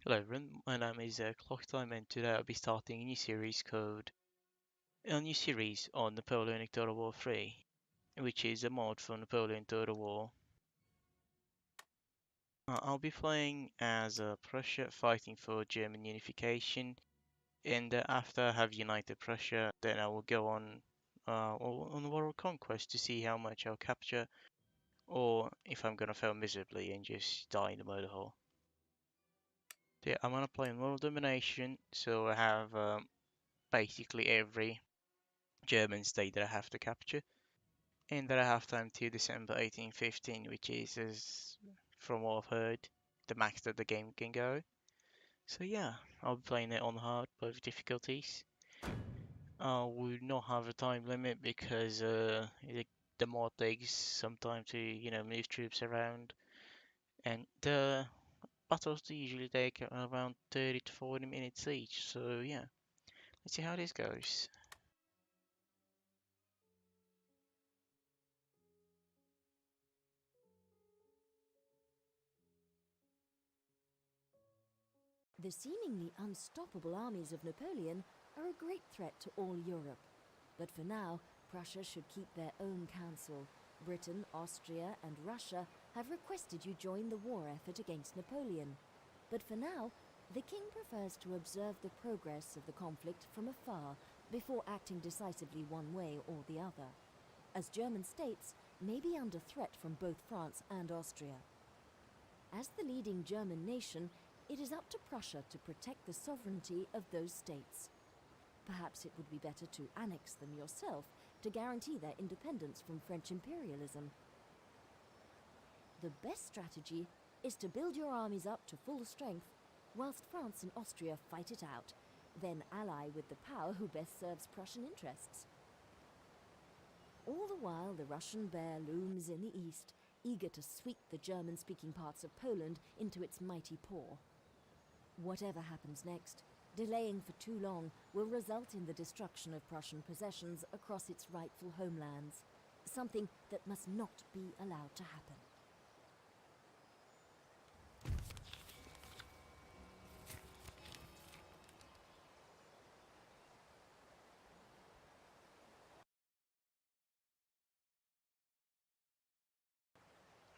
Hello everyone, my name is Clocktime and today I'll be starting a new series on Napoleonic Total War 3, which is a mod for Napoleon Total War. I'll be playing as Prussia fighting for German unification, and after I have united Prussia, then I will go on world conquest to see how much I'll capture, or if I'm gonna fail miserably and just die in the motor hole. So yeah, I'm gonna play on world domination, so I have basically every German state that I have to capture, and that I have time to December 1815, which is, as from what I've heard, the max that the game can go. So yeah, I'll be playing it on hard, both difficulties. I will not have a time limit because the mod takes some time to, move troops around, and the battles do usually take around 30 to 40 minutes each. So yeah, let's see how this goes. The seemingly unstoppable armies of Napoleon are a great threat to all Europe. But for now, Prussia should keep their own counsel. Britain, Austria, and Russia have requested you join the war effort against Napoleon. But for now, the king prefers to observe the progress of the conflict from afar before acting decisively one way or the other, as German states may be under threat from both France and Austria. As the leading German nation, it is up to Prussia to protect the sovereignty of those states. Perhaps it would be better to annex them yourself to guarantee their independence from French imperialism. The best strategy is to build your armies up to full strength, whilst France and Austria fight it out, then ally with the power who best serves Prussian interests. All the while, the Russian bear looms in the east, eager to sweep the German-speaking parts of Poland into its mighty paw. Whatever happens next, delaying for too long will result in the destruction of Prussian possessions across its rightful homelands, something that must not be allowed to happen.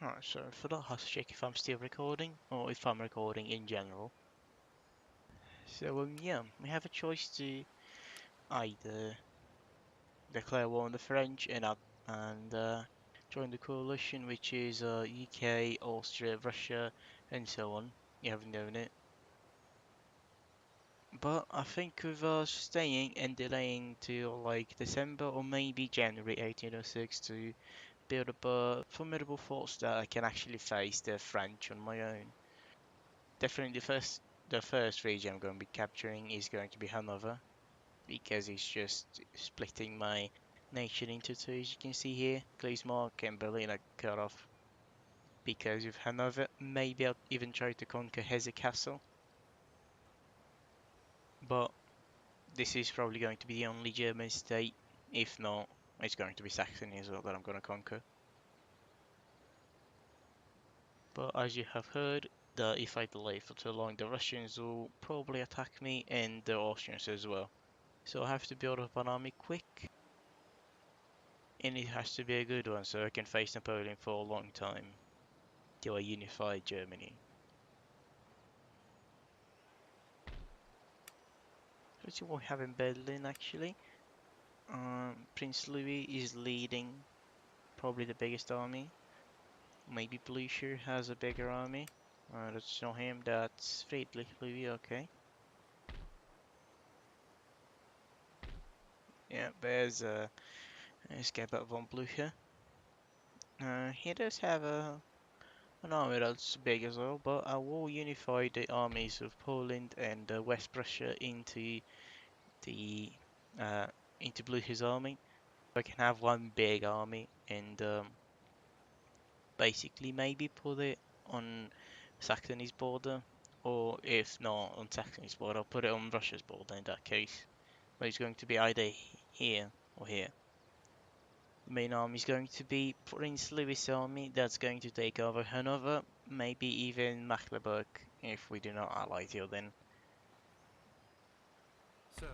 Alright, so for that, I have to check if I'm still recording or if I'm recording in general. So yeah, we have a choice to either declare war on the French and join the coalition, which is UK, Austria, Russia, and so on. You haven't known it, but I think with us staying and delaying to like December or maybe January 1806 to build up a formidable force that I can actually face the French on my own. Definitely the first region I'm going to be capturing is going to be Hanover, because it's just splitting my nation into two, as you can see here. Gleesmark and Berlin are cut off because of Hanover. Maybe I'll even try to conquer Hesse Castle, but this is probably going to be the only German state. If not, it's going to be Saxony as well that I'm going to conquer. But as you have heard, that if I delay for too long, the Russians will probably attack me and the Austrians as well. So I have to build up an army quick, and it has to be a good one so I can face Napoleon for a long time till I unify Germany. Let's see what we have in Berlin actually. Prince Louis is leading probably the biggest army. Maybe Blucher has a bigger army. That's not him, that's Friedrich Louis, okay. Yeah, there's Gebert von Blücher. He does have an army that's big as well, but I will unify the armies of Poland and West Prussia the uh, into Blücher's army. I can have one big army and basically maybe put it on Saxony's border, or if not on Saxony's border, I'll put it on Russia's border in that case. But it's going to be either here or here. The main army is going to be Prince Louis' army, that's going to take over Hanover, maybe even Mecklenburg if we do not ally till then. Sir,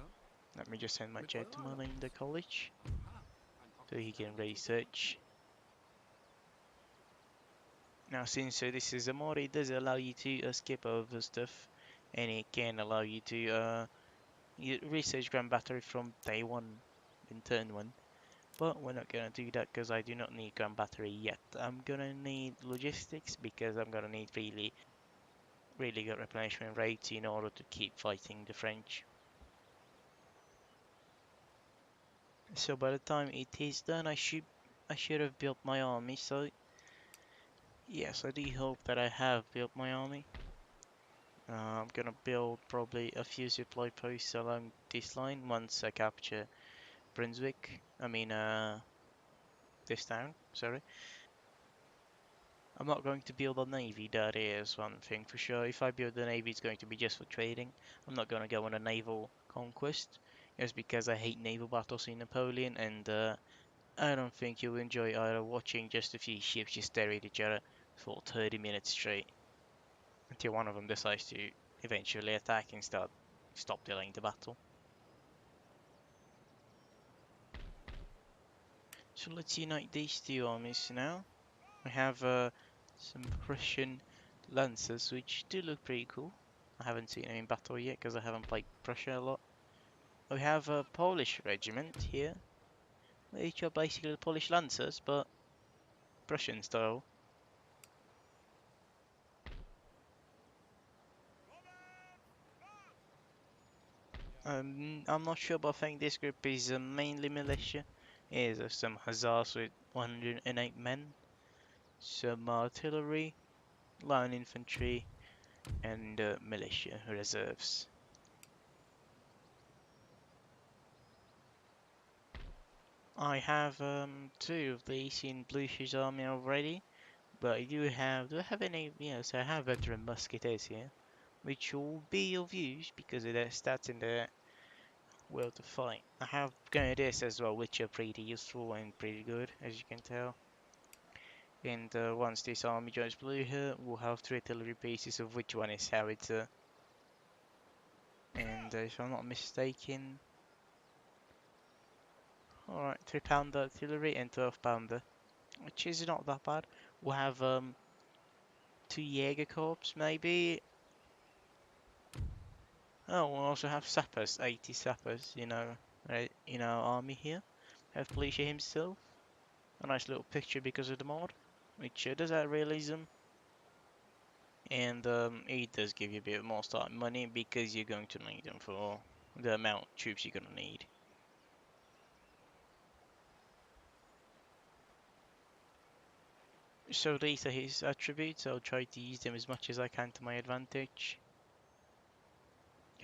Let me just send my with all our gentleman in lords. the college Aha, an so he officer can of Switzerland. research. Now, since this is a mod, it does allow you to skip over stuff, and it can allow you to research Grand Battery from day one in turn one. But we're not gonna do that because I do not need Grand Battery yet. I'm gonna need logistics because I'm gonna need really good replenishment rates in order to keep fighting the French. So by the time it is done, I should have built my army. So yes, I do hope that I have built my army. I'm gonna build probably a few supply posts along this line once I capture Brunswick. I mean, this town. Sorry. I'm not going to build a navy. That is one thing for sure. If I build a navy, it's going to be just for trading. I'm not gonna go on a naval conquest, just because I hate naval battles in Napoleon, and I don't think you'll enjoy either watching just a few ships just stare at each other for 30 minutes straight until one of them decides to eventually attack and stop delaying the battle. So let's unite these two armies now. We have some Prussian lancers, which do look pretty cool. I haven't seen them in battle yet because I haven't played Prussia a lot. We have a Polish regiment here, which are basically the Polish lancers, but Prussian style. I'm not sure, but I think this group is mainly militia. Here's some hussars with 108 men, some artillery, line infantry, and militia reserves. I have two of these in Blucher's army already, but do I have any? Yes, I have veteran musketeers here, which will be of use because of their stats in the will to fight. I have grenadiers as well, which are pretty useful and pretty good, as you can tell. And once this army joins Blucher, we'll have three artillery pieces, of which one is howitzer. And if I'm not mistaken, alright, 3 pounder artillery and 12 pounder, which is not that bad. We'll have two Jaeger Corps maybe. Oh, we'll also have sappers, 80 sappers, right, in our army here. Have Felicia himself. A nice little picture because of the mod, which does add realism. And it does give you a bit more start money because you're going to need them for the amount of troops you're going to need. So these are his attributes. I'll try to use them as much as I can to my advantage.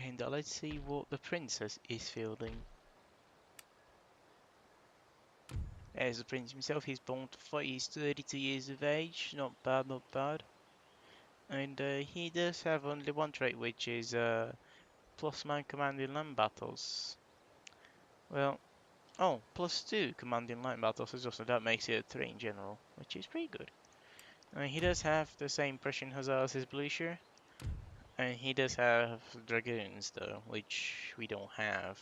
And let's see what the princess is fielding. There's the prince himself. He's born to fight. He's 32 years of age. Not bad, not bad. And he does have only one trait, which is plus man commanding land battles. Well, oh, plus 2 commanding land battles is also that makes it a 3 in general, which is pretty good. He does have the same Prussian hussars as Blucher, and he does have dragoons though, which we don't have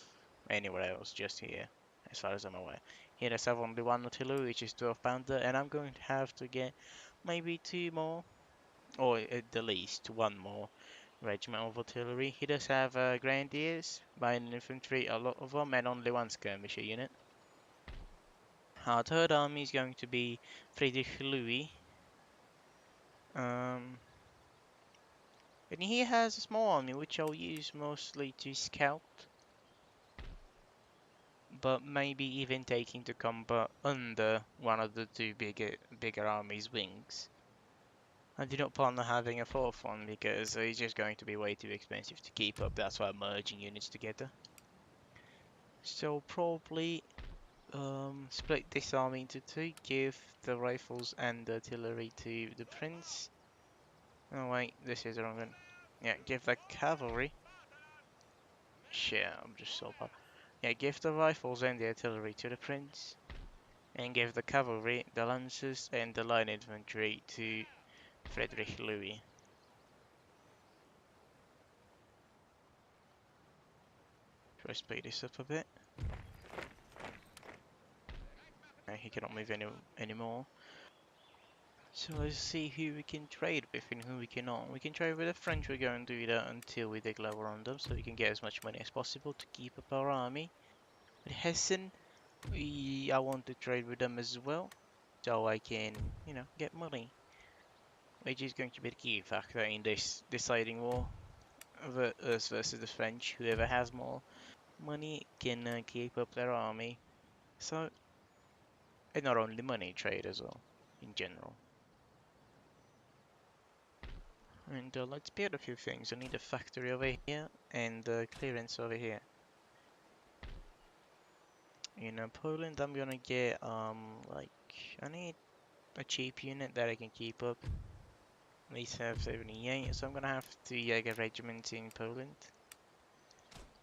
anywhere else, just here, as far as I'm aware. He does have only one artillery, which is 12 pounder, and I'm going to have to get maybe 2 more, or at the least 1 more regiment of artillery. He does have grenadiers, light infantry, a lot of them, and only one skirmisher unit. Our third army is going to be Friedrich Louis. Um, and he has a small army which I'll use mostly to scout, but maybe even taking to combat under one of the two bigger armies' wings. I do not plan on having a fourth one because it's just going to be way too expensive to keep up. That's why I'm merging units together. So probably split this army into two, give the rifles and the artillery to the prince. Oh wait, this is the wrong one. Yeah, give the cavalry. Shit, I'm just so bad. Yeah, give the rifles and the artillery to the prince, and give the cavalry, the lancers, and the line infantry to Frederick Louis. Try to speed this up a bit. He cannot move anymore. So let's see who we can trade with and who we cannot. We can trade with the French. We're going to do that until we declare on them, so we can get as much money as possible to keep up our army. With Hessen, I want to trade with them as well, so I can, get money, which is going to be the key factor in this deciding war us versus the French. Whoever has more money can keep up their army. So, and not only money, trade as well, in general. And let's build a few things. I need a factory over here and clearance over here. In Poland, I'm gonna get like I need a cheap unit that I can keep up. At least have 78, so I'm gonna have to get regiments in Poland.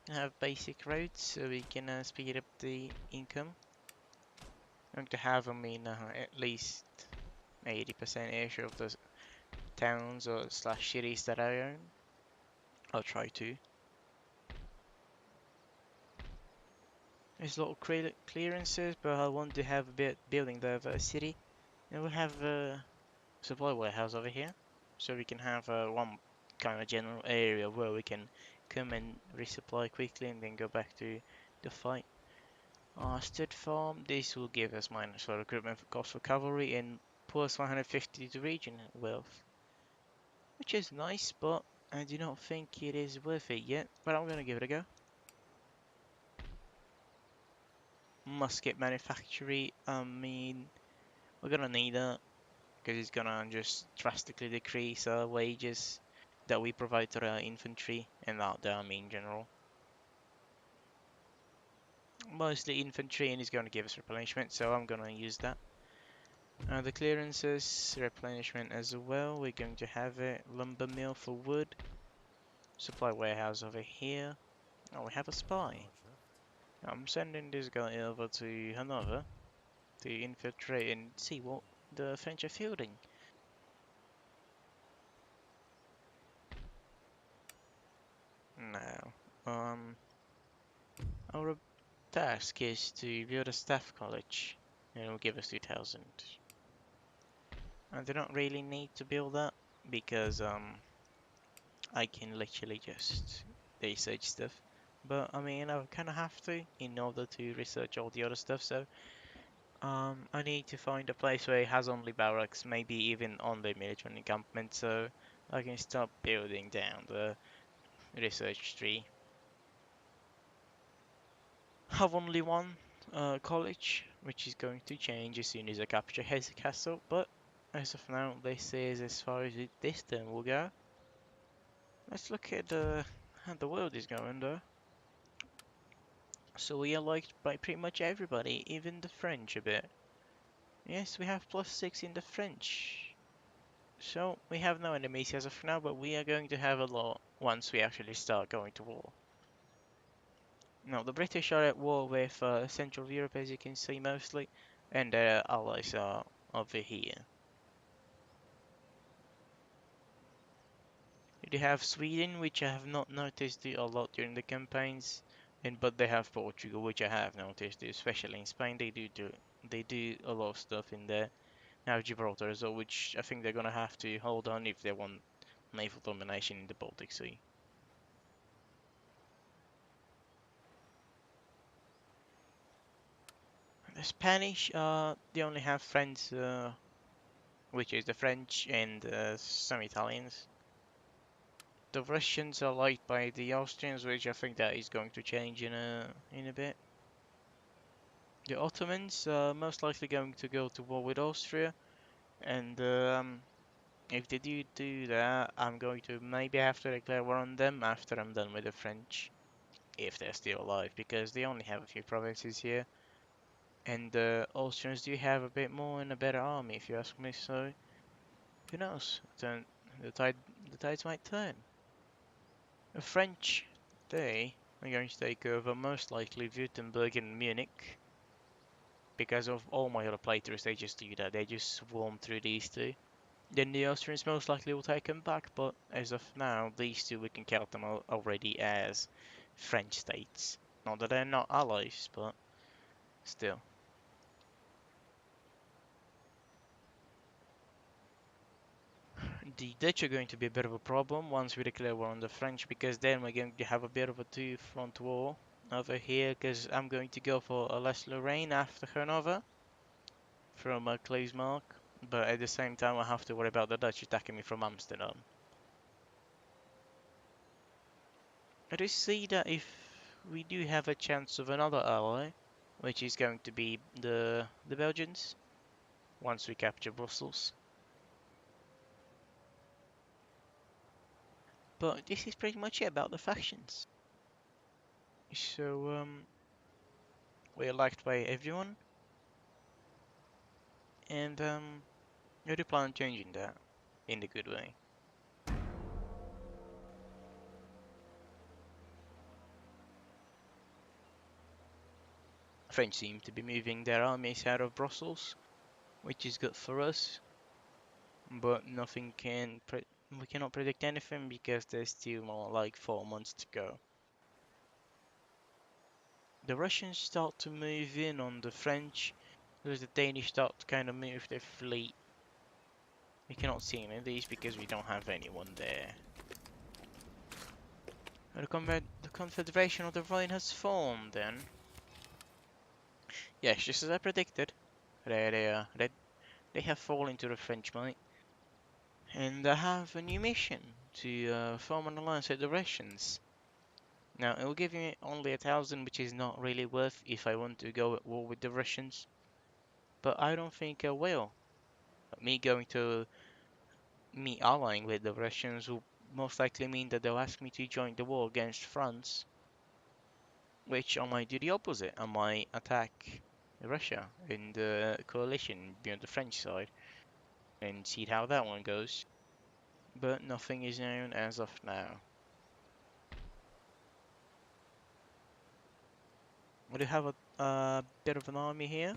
Have basic roads so we can speed up the income. I'm going to have them in at least 80% ish of the towns or slash cities that I own. I'll try to. There's a lot of clearances, but I want to have a bit building diversity. And we'll have a supply warehouse over here, so we can have one kind of general area where we can come and resupply quickly and then go back to the fight. Stud farm, this will give us minus for recruitment cost for cavalry and plus 150 to region wealth, which is nice, but I do not think it is worth it yet, but I'm gonna give it a go. Musket manufactory, I mean, we're gonna need that because it's gonna just drastically decrease our wages that we provide to our infantry and the army in general. Mostly infantry, and it's gonna give us replenishment, so I'm gonna use that. The clearances, replenishment as well, we're going to have a lumber mill for wood, supply warehouse over here. Oh, we have a spy. I'm sending this guy over to Hanover to infiltrate and see what the French are fielding. Now, our task is to build a staff college, and it'll give us 2,000. I do not really need to build that because I can literally just research stuff. But I mean, I kind of have to in order to research all the other stuff. So I need to find a place where it has only barracks, maybe even only military encampment, so I can start building down the research tree. Have only one college, which is going to change as soon as I capture Hesse Castle. But as of now, this is as far as this turn will go. Let's look at how the world is going though. So we are liked by pretty much everybody, even the French a bit. Yes, we have +6 in the French. So we have no enemies as of now, but we are going to have a lot once we actually start going to war. Now the British are at war with Central Europe, as you can see mostly, and their allies are over here. They have Sweden, which I have not noticed a lot during the campaigns, and but they have Portugal, which I have noticed, especially in Spain. They do a lot of stuff in there. Now Gibraltar as well, which I think they're gonna have to hold on if they want naval domination in the Baltic Sea. The Spanish, they only have friends, which is the French and some Italians. The Russians are liked by the Austrians, which I think that is going to change in a bit. The Ottomans are most likely going to go to war with Austria, and if they do that, I'm going to maybe have to declare war on them after I'm done with the French, if they're still alive, because they only have a few provinces here, and the Austrians do have a bit more and a better army, if you ask me. So who knows? Then the tides might turn. The French, they are going to take over most likely Württemberg and Munich. Because of all my other playthroughs, they just do that. They just swarm through these two. Then the Austrians most likely will take them back, but as of now, these two we can count them already as French states. Not that they're not allies, but still. The Dutch are going to be a bit of a problem once we declare war on the French, because then we're going to have a bit of a two-front war over here, because I'm going to go for Alsace-Lorraine after Hanover from Kleesmark, but at the same time I have to worry about the Dutch attacking me from Amsterdam. I do see that if we do have a chance of another ally, which is going to be the Belgians, once we capture Brussels. But this is pretty much it about the factions. So we're liked by everyone, and I do plan on changing that in the good way. French seem to be moving their armies out of Brussels, which is good for us, but nothing can we cannot predict anything because there's still more like 4 months to go. The Russians start to move in on the French, whereas the Danish start to kind of move their fleet. We cannot see any of these because we don't have anyone there. The Confederation of the Rhine has formed then. Yes, just as I predicted. There they are. They have fallen to the French might. And I have a new mission to form an alliance with the Russians. Now, it will give me only 1,000, which is not really worth if I want to go at war with the Russians. But I don't think I will. Me going to me allying with the Russians will most likely mean that they'll ask me to join the war against France, which I might do the opposite. I might attack Russia in the coalition beyond the French side and see how that one goes. But nothing is known as of now. We do have a bit of an army here.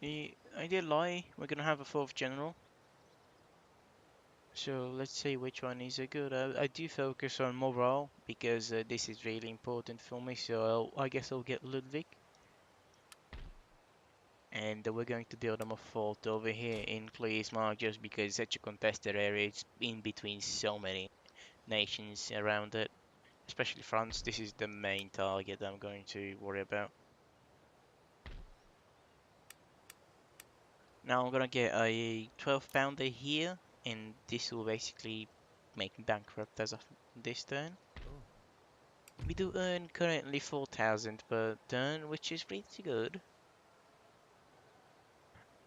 I did lie, we're gonna have a fourth general. So let's see which one is a good. I do focus on morale because this is really important for me. So I guess I'll get Ludwig, and we're going to build him a fort over here in Kleesmark just because it's such a contested area. It's in between so many nations around it, especially France. This is the main target I'm going to worry about. Now I'm gonna get a 12 pounder here, and this will basically make me bankrupt as of this turn. We do earn currently 4,000 per turn, which is pretty good.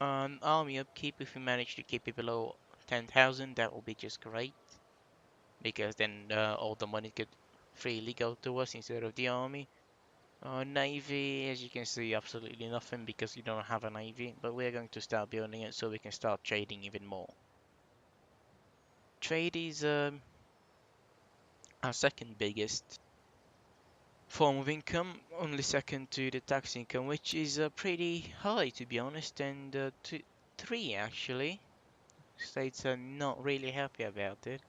Army upkeep, if we manage to keep it below 10,000, that will be just great. Because then all the money could freely go to us instead of the army. Navy, as you can see, absolutely nothing because we don't have a navy. But we're going to start building it so we can start trading even more. Trade is our second biggest form of income, only second to the tax income, which is pretty high to be honest, and to 3 actually. States are not really happy about it.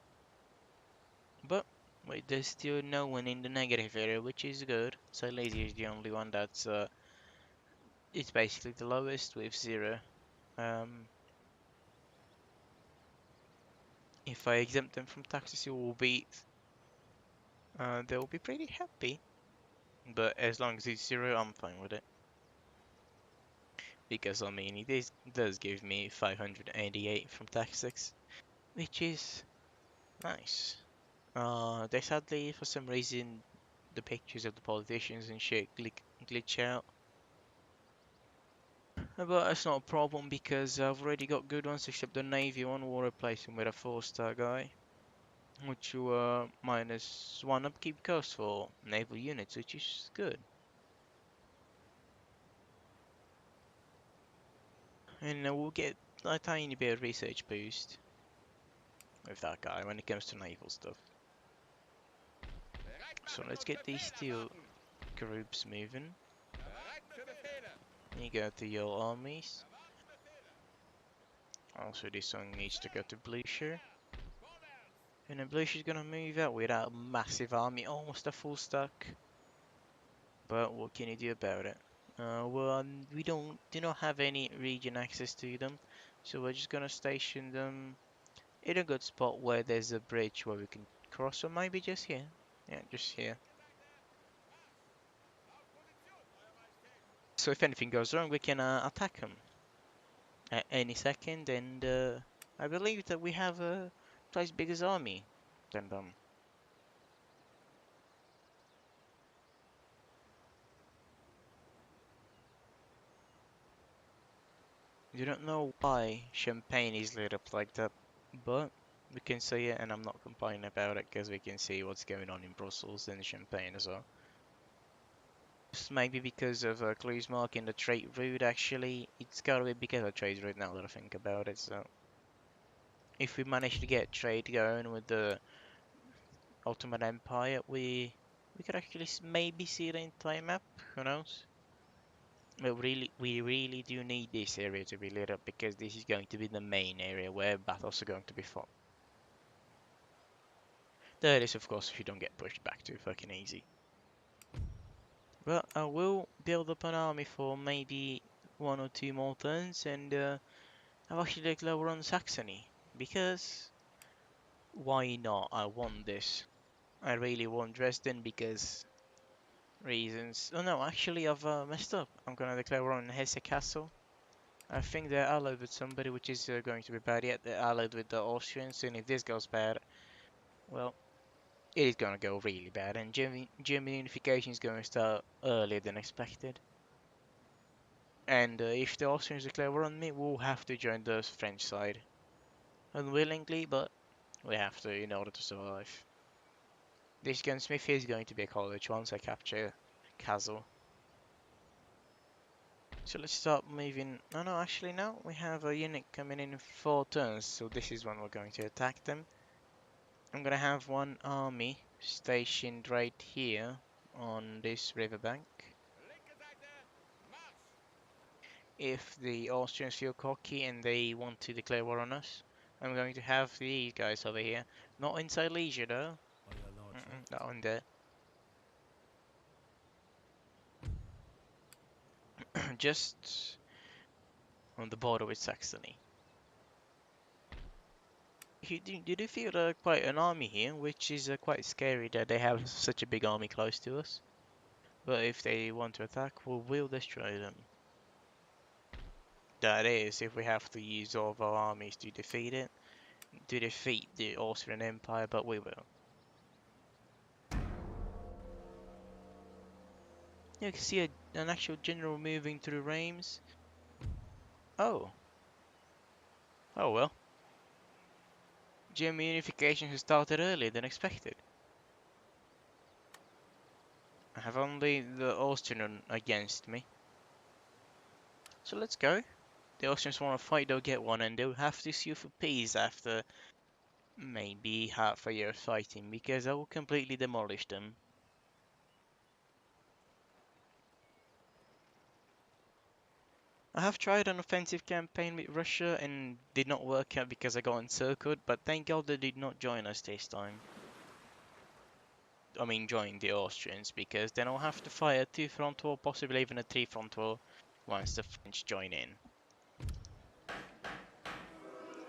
But wait, there's still no one in the negative area, which is good. Silesia is the only one that's it's basically the lowest with 0. Um, if I exempt them from taxes, it will be they will be pretty happy. But as long as it's 0, I'm fine with it. Because I mean, does give me 588 from taxes, which is nice. They sadly, for some reason, the pictures of the politicians and shit glitch out. But that's not a problem because I've already got good ones except the Navy one will replace him with a 4-star guy. Which will -1 upkeep cost for naval units, which is good. And we'll get a tiny bit of research boost with that guy when it comes to naval stuff. So let's get these steel groups moving. You go to your armies. Also, this one needs to go to Blucher. And then Blucher's gonna move out with a massive army, almost a full stack. But what can you do about it? We do not have any region access to them, so we're just gonna station them in a good spot where there's a bridge where we can cross, or maybe just here. Yeah, just here. So if anything goes wrong, we can attack them at any second, and I believe that we have a twice bigger army than them. You don't know why Champagne is lit up like that, but we can see it, and I'm not complaining about it because we can see what's going on in Brussels and Champagne as well. Maybe because of Clues marking the trade route, actually. It's gotta be because of trade route now that I think about it, so. If we manage to get trade going with the Ottoman Empire, we could actually maybe see the entire map, who knows? But we really do need this area to be lit up because this is going to be the main area where battles are going to be fought. That is, of course, if you don't get pushed back too fucking easy. But I will build up an army for maybe 1 or 2 more turns, and I've actually declared war on Saxony because why not? I want this. I really want Dresden because reasons. Oh no, actually I've messed up. I'm gonna declare war on Hesse Castle. I think they're allied with somebody, which is going to be bad. Yet they're allied with the Austrians, and if this goes bad, well, it is gonna go really bad. And German unification is going to start earlier than expected. And if the Austrians declare war on me, we'll have to join the French side. Unwillingly, but we have to in order to survive. This gunsmith is going to be a college once I capture Kassel. So let's start moving. No, no, actually, no. We have a unit coming in 4 turns, so this is when we're going to attack them. I'm gonna have one army stationed right here on this riverbank. If the Austrians feel cocky and they want to declare war on us, I'm going to have these guys over here. Not inside Leisure though. Not on there. Just on the border with Saxony. You do feel quite an army here, which is quite scary that they have such a big army close to us. But if they want to attack, we will destroy them. That is, if we have to use all of our armies to defeat it, to defeat the Austrian Empire, but we will. You can see an actual general moving through Reims. Oh, oh well. German unification has started earlier than expected. I have only the Austrian against me. So let's go. The Austrians want to fight, they'll get one, and they'll have to sue for peace after maybe half a year of fighting, because I will completely demolish them. I have tried an offensive campaign with Russia and did not work out because I got encircled, but thank God they did not join us this time. I mean, join the Austrians, because then I'll have to fight a 2-front war, possibly even a 3-front war, once the French join in.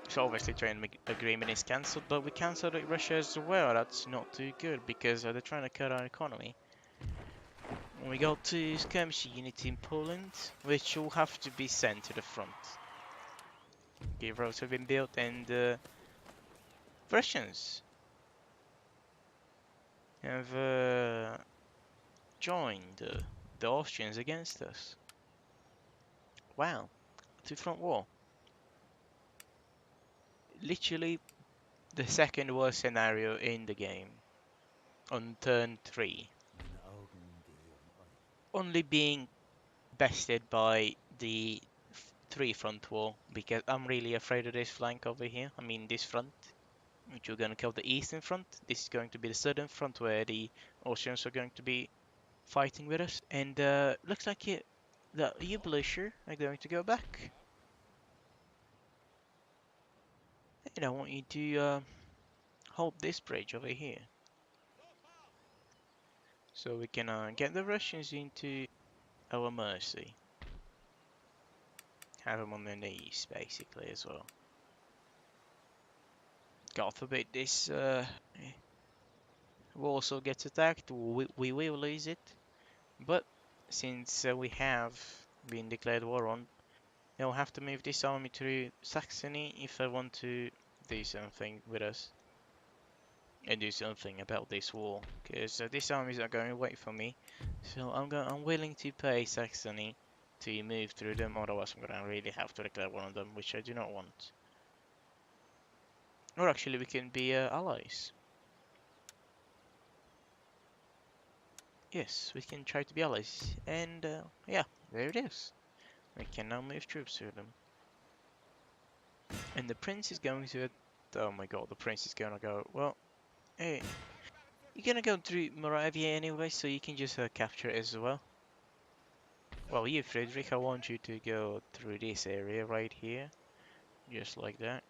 So obviously trade agreement is cancelled, but we cancelled with Russia as well. That's not too good because they're trying to cut our economy. We got 2 skirmish units in Poland, which will have to be sent to the front. Okay, roads have been built, and Russians have joined the Austrians against us. Wow, 2-front war. Literally the second worst scenario in the game on turn 3. Only being bested by the 3-front war, because I'm really afraid of this flank over here. I mean this front, which we're going to call the eastern front. This is going to be the southern front where the Austrians are going to be fighting with us. And looks like the Ublisher are going to go back. And I want you to hold this bridge over here. So we can get the Russians into our mercy. Have them on their knees, basically, as well. God forbid this Warsaw gets attacked, we will lose it. But since we have been declared war on, they'll have to move this army through Saxony if they want to do something with us. And do something about this war, because these armies are going away from me. So I'm willing to pay Saxony to move through them, otherwise I'm gonna really have to declare one of them, which I do not want. Or actually, we can be allies. Yes, we can try to be allies, and yeah, there it is. We can now move troops through them. And the prince is going to. Oh my god, the prince is gonna go. Well, hey, you're gonna go through Moravia anyway, so you can just capture it as well. Well, you, Frederick, I want you to go through this area right here. Just like that.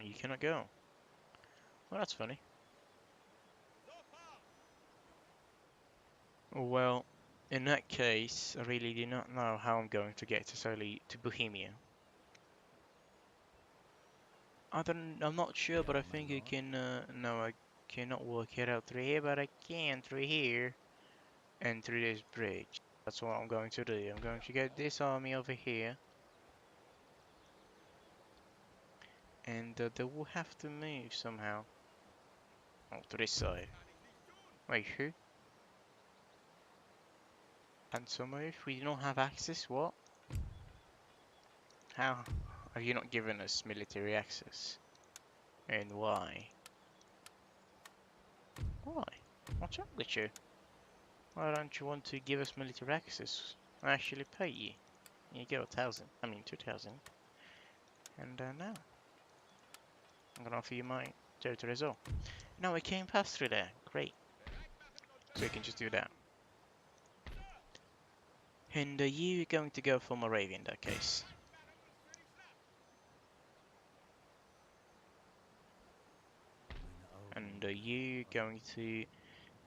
You cannot go. Well, that's funny. Well, in that case, I really do not know how I'm going to get to solely to Bohemia. I'm not sure, but I think you can, no, I cannot work it out through here, but I can through here and through this bridge. That's what I'm going to do. I'm going to get this army over here, and they will have to move somehow. Oh, to this side. Wait, who? And so move? We don't have access? What? How? Have you not given us military access? And why? Why? What's wrong with you? Why don't you want to give us military access? I actually pay you. You go 1,000. I mean 2,000. And now I'm gonna offer you my territory as well. Now we can pass through there. Great. So we can just do that. And you're going to go for Moravia in that case. And you're going to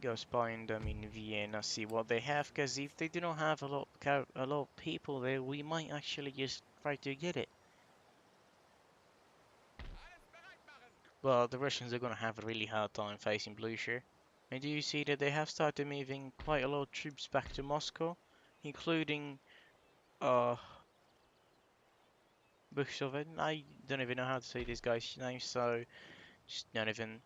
go spying them in Vienna, see what they have, because if they do not have a lot of people there, we might actually just try to get it. But the Russians are gonna have a really hard time facing Blucher. And do you see that they have started moving quite a lot of troops back to Moscow, including uh Buxoven? I don't even know how to say this guy's name, so just don't even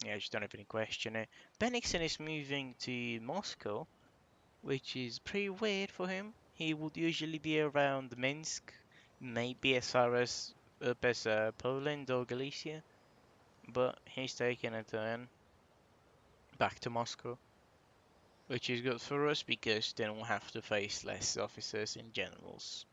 just don't even question it. Bennigsen is moving to Moscow, which is pretty weird for him. He would usually be around Minsk, maybe as far as up as Poland or Galicia, but he's taking a turn back to Moscow, which is good for us because then we'll have to face less officers and generals.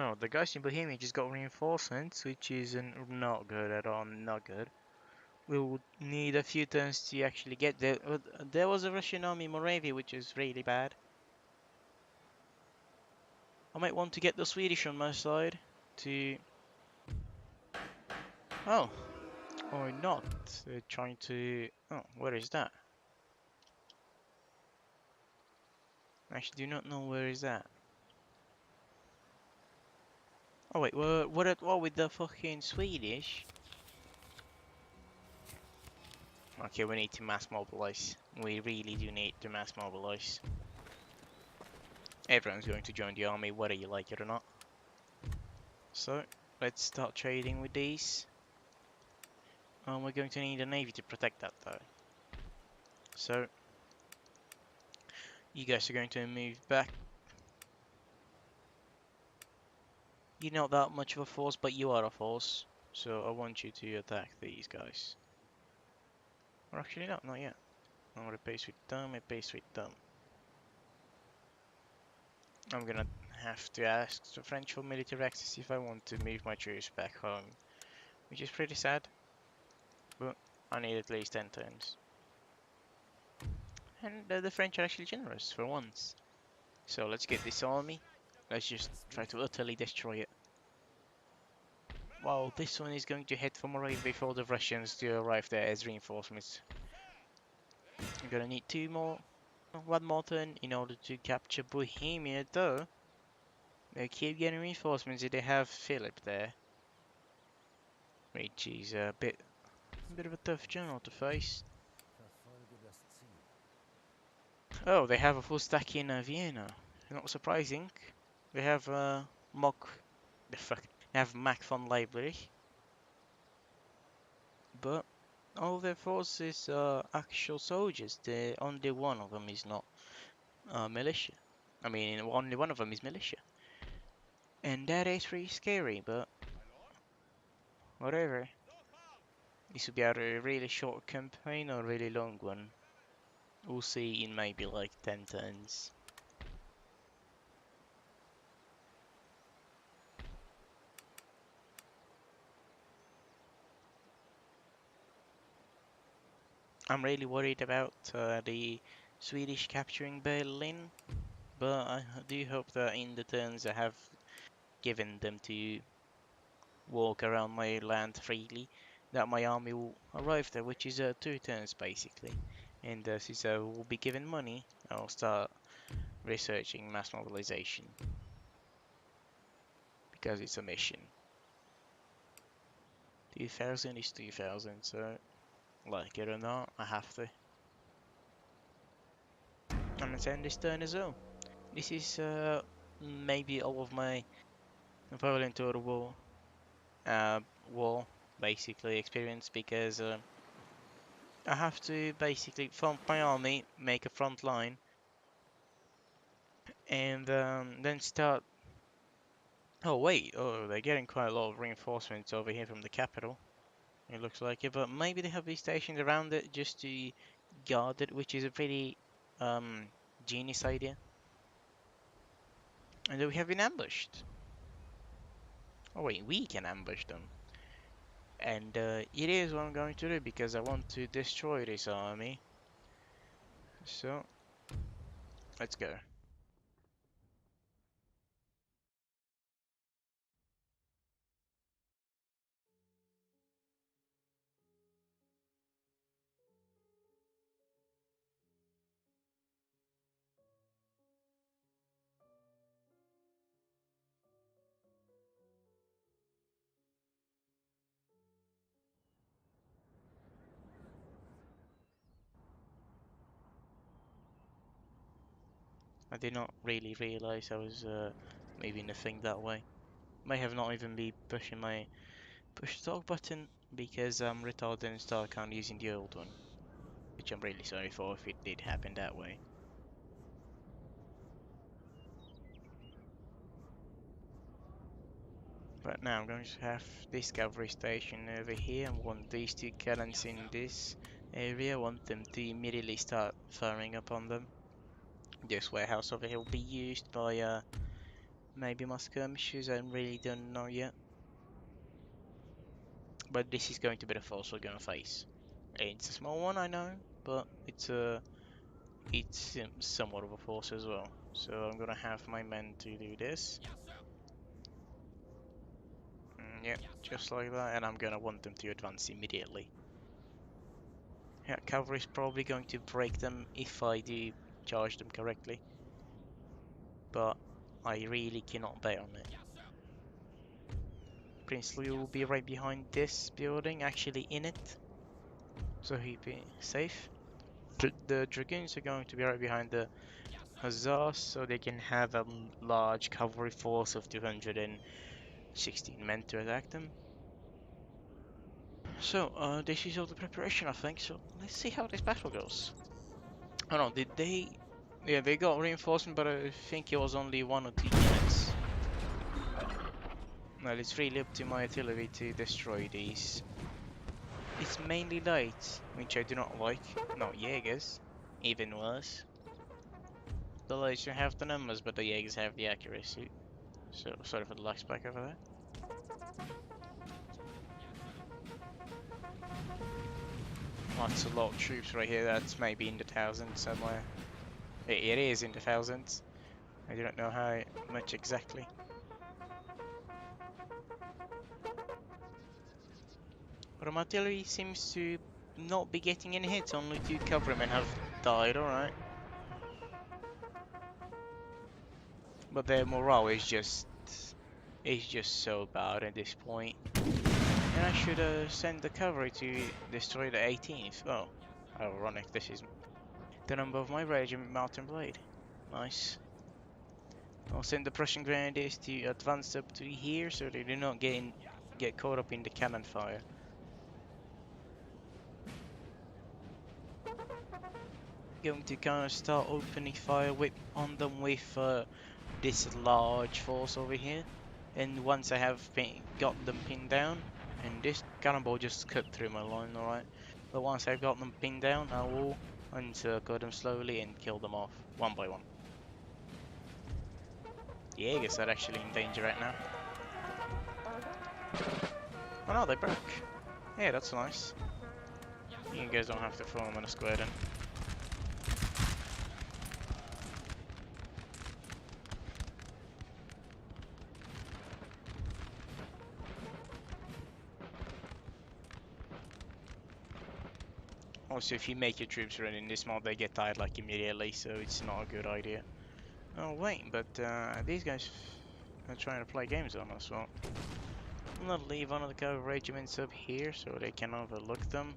Oh, the guys in Bohemia just got reinforcements, which is not good at all, not good. We would need a few turns to actually get there. There was a Russian army in Moravia, which is really bad. I might want to get the Swedish on my side to... Oh, or not. They're trying to... Oh, where is that? I actually do not know where is that. Oh wait, we're at war with the fucking Swedish? Okay, we need to mass mobilize. We really do need to mass mobilize. Everyone's going to join the army, whether you like it or not. So, let's start trading with these. We're going to need a navy to protect that though. So, you guys are going to move back. You're not that much of a force, but you are a force. So I want you to attack these guys. Or actually not yet. I'm replace with them, replace with them. I'm gonna have to ask the French for military access if I want to move my troops back home. which is pretty sad. But I need at least 10 turns. And the French are actually generous for once. So let's get this army. Let's just try to utterly destroy it. Wow, this one is going to head for Moravia before the Russians do arrive there as reinforcements. I'm gonna need one more turn in order to capture Bohemia, though. They keep getting reinforcements. They have Philip there, which is a bit of a tough general to face. Oh, they have a full stack in Vienna. Not surprising. They have Mock, the fuck, they have Mac von Leiblich, but all their forces are actual soldiers. The only one of them is not militia. I mean, only one of them is militia, and that is pretty scary. But whatever. This will be either a really short campaign or a really long one. We'll see in maybe like 10 turns. I'm really worried about the Swedish capturing Berlin, but I do hope that in the turns I have given them to walk around my land freely, that my army will arrive there, which is 2 turns basically. And since I will be given money, I'll start researching mass mobilization because it's a mission. 2000 is 2000, so like it or not, I have to. I'm gonna send this turn as well. This is maybe all of my Napoleon Total uh, war basically experience because I have to basically form my army, make a front line, and then start. Oh wait, oh they're getting quite a lot of reinforcements over here from the capital. It looks like it, but maybe they have these stations around it just to guard it, which is a pretty genius idea. And then we have been ambushed. Oh wait, we can ambush them. And it is what I'm going to do because I want to destroy this army. So, let's go. I did not really realize I was moving the thing that way. May have not even be pushing my push talk button because I'm retarded and start count using the old one. Which I'm really sorry for if it did happen that way. But now I'm going to have Discovery Station over here. I want these two cannons in this area. I want them to immediately start firing upon them. This warehouse over here will be used by maybe my skirmishers. I really don't know yet. But this is going to be the force we're gonna face. It's a small one, I know, but it's somewhat of a force as well. So I'm gonna have my men to do this. Yeah, just like that, and I'm gonna want them to advance immediately. Yeah, cavalry is probably going to break them if I do charge them correctly, but I really cannot bet on it. Princely will be right behind this building, actually in it, so he'll be safe. The dragoons are going to be right behind the huzzars, so they can have a large cavalry force of 216 men to attack them. So, this is all the preparation, I think, so let's see how this battle goes. Oh no, did they... Yeah, they got reinforcement, but I think it was only 1 or 2 units. Well, it's really up to my artillery to destroy these. It's mainly light, which I do not like. No, Jaegers. Even worse. The lights don't have the numbers, but the Jaegers have the accuracy. So, sorry for the lag spike over there. That's a lot of troops right here. That's maybe in the thousands somewhere. It is in the thousands. I don't know how much exactly. But my artillery seems to not be getting any hits. Only 2 cavalrymen have died, alright. But their morale is just so bad at this point. And I should send the cavalry to destroy the 18th. Oh, how ironic. This is the number of my regiment, Mountain Blade. Nice. I'll send the Prussian grenadiers to advance up to here so they do not get caught up in the cannon fire. Going to kind of start opening fire on them with this large force over here. And once I have got them pinned down, and this cannonball just cut through my line, alright. But once I've got them pinned down, I will encircle them slowly and kill them off one by one. The Jaegers are actually in danger right now. Oh no, they broke. Yeah, that's nice. You guys don't have to form in a square then. Also, if you make your troops run in this mod, they get tired like immediately, so it's not a good idea. Oh wait, but these guys are trying to play games on us. Well, I'm gonna leave one of the cavalry regiments up here so they can overlook them,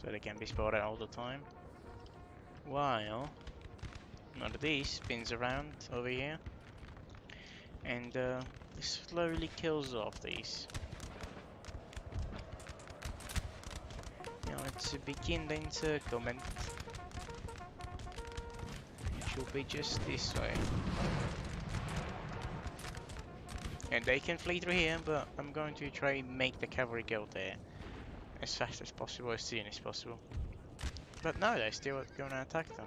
so they can be spotted all the time. While one of these spins around over here and slowly kills off these. Now let's begin the encirclement. It should be just this way. And they can flee through here, but I'm going to try and make the cavalry go there as fast as possible, as soon as possible. But no, they're still going to attack them.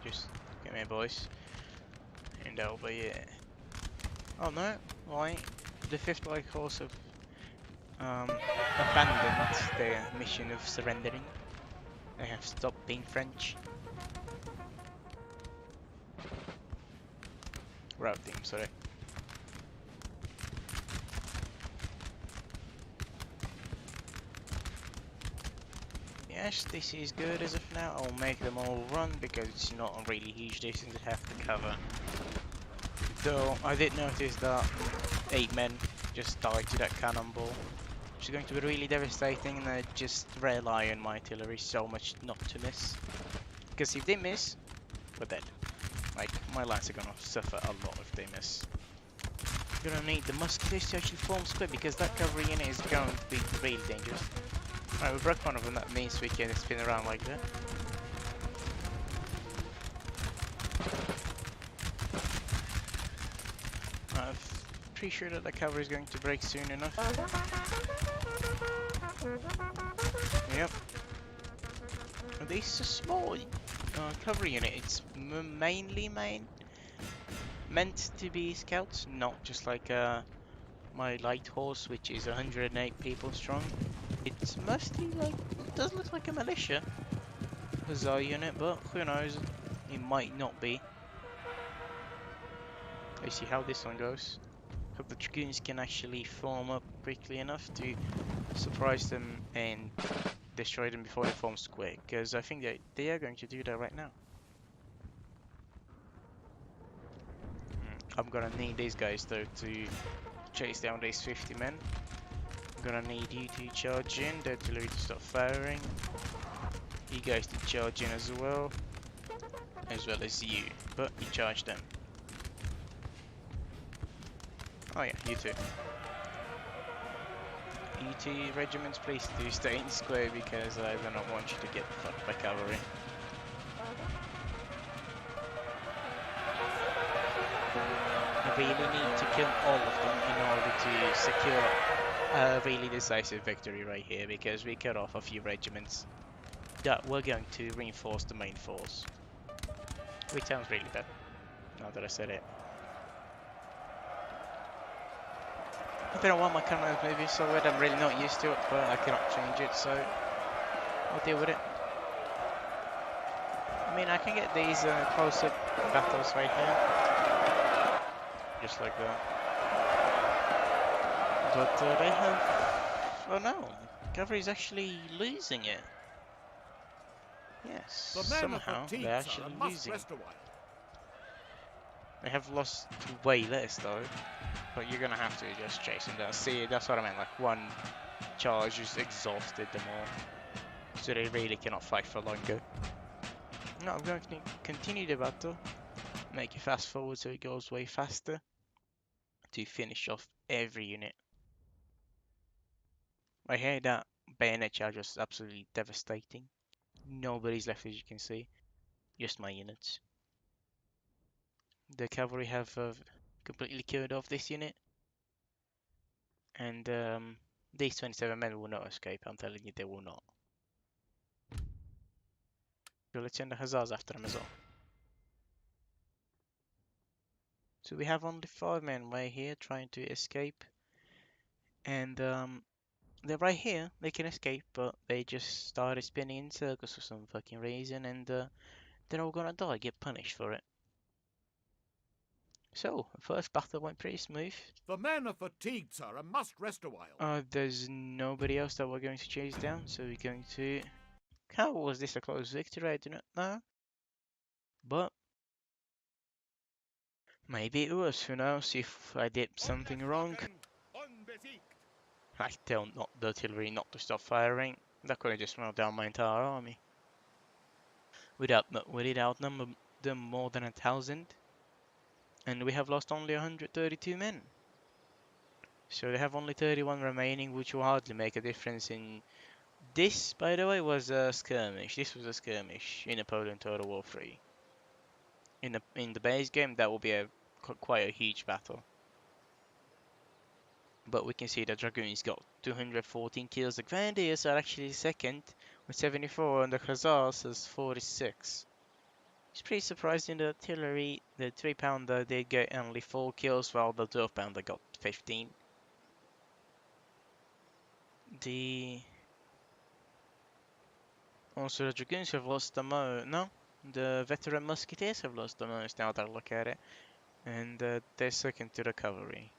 Just come here, boys. And over here. Oh no, why? The 5th Light Horse have abandoned their mission of surrendering. They have stopped being French. Route team, sorry. Yes, this is good as of now. I'll make them all run because it's not a really huge distance to have to cover. Though I did notice that 8 men just died to that cannonball, which is going to be really devastating, and I just rely on my artillery so much not to miss. Because if they miss, we're dead. Like, my lines are gonna suffer a lot if they miss. You're gonna need the musketeers to actually form square because that cavalry unit is going to be really dangerous. Alright, we broke one of them, that means we can spin around like that. I'm pretty sure that the cavalry is going to break soon enough. Yep. This is a small cavalry unit. It's mainly meant to be scouts, not just like my light horse, which is 108 people strong. It's mostly like, it does look like a militia hussar unit, but who knows, it might not be. Let's see how this one goes. Hope the dragoons can actually form up quickly enough to surprise them and destroy them before they form square, because I think they are going to do that right now. I'm gonna need these guys though to chase down these 50 men. I'm gonna need you to charge in, the artillery to start firing. You guys to charge in as well as you, but you charge them. Oh yeah, you too. You two regiments, please do stay in square because I do not want you to get fucked by cavalry. I really need to kill all of them in order to secure a really decisive victory right here, because we cut off a few regiments that were going to reinforce the main force. Which sounds really bad, now that I said it. I don't know why my camera is moving so weird. I'm really not used to it, but I cannot change it, so I'll deal with it. I mean, I can get these close-up battles right here, just like that. But they have... Oh no, cavalry is actually losing it. Yes, The men are somehow fatigued, they're sir, actually and must losing. rest a while. They have lost way less though, but you're gonna have to just chase them down. See, that's what I meant, like one charge just exhausted them all. So they really cannot fight for longer. No, I'm going to continue the battle, make it fast forward so it goes way faster to finish off every unit. I hear that bayonet charge was absolutely devastating. Nobody's left as you can see, just my units. The cavalry have completely killed off this unit, and these 27 men will not escape, I'm telling you they will not. So let's send the hussars after them as well. So we have only 5 men right here trying to escape, and they're right here, they can escape, but they just started spinning in circles for some fucking reason, and they're all gonna die, get punished for it. So, the first battle went pretty smooth. The men are fatigued, sir, and must rest a while. There's nobody else that we're going to chase down, so we're going to... How was this a close victory? I do not know. But maybe it was, who knows, if I did something wrong. I tell not the artillery not to stop firing. That could have just run down my entire army. We'd outnumber them more than 1,000. And we have lost only 132 men. So they have only 31 remaining, which will hardly make a difference in... This, by the way, was a skirmish. This was a skirmish in Napoleon Total War 3. In the base game, that will be quite a huge battle. But we can see that Dragoons got 214 kills. The Grenadiers are actually second with 74, and the Hussars has 46. It's pretty surprising. The artillery, the 3-pounder, did get only 4 kills, while the 12-pounder got 15. The Also the Dragoons have lost the most. No, the veteran musketeers have lost the most now that I look at it, and they're second to the cavalry.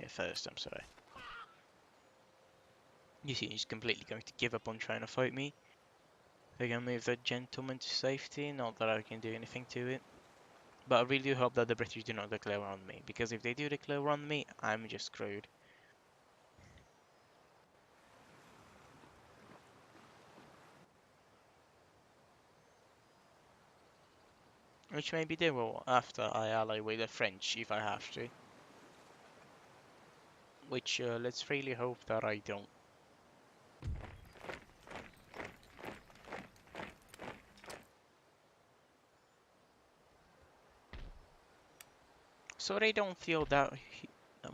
Yeah, first. I'm sorry. You see, he's completely going to give up on trying to fight me. They're gonna move that gentleman to safety. Not that I can do anything to it. But I really do hope that the British do not declare war on me, because if they do declare war on me, I'm just screwed. Which maybe they will after I ally with the French if I have to. Which let's really hope that I don't. So they don't feel that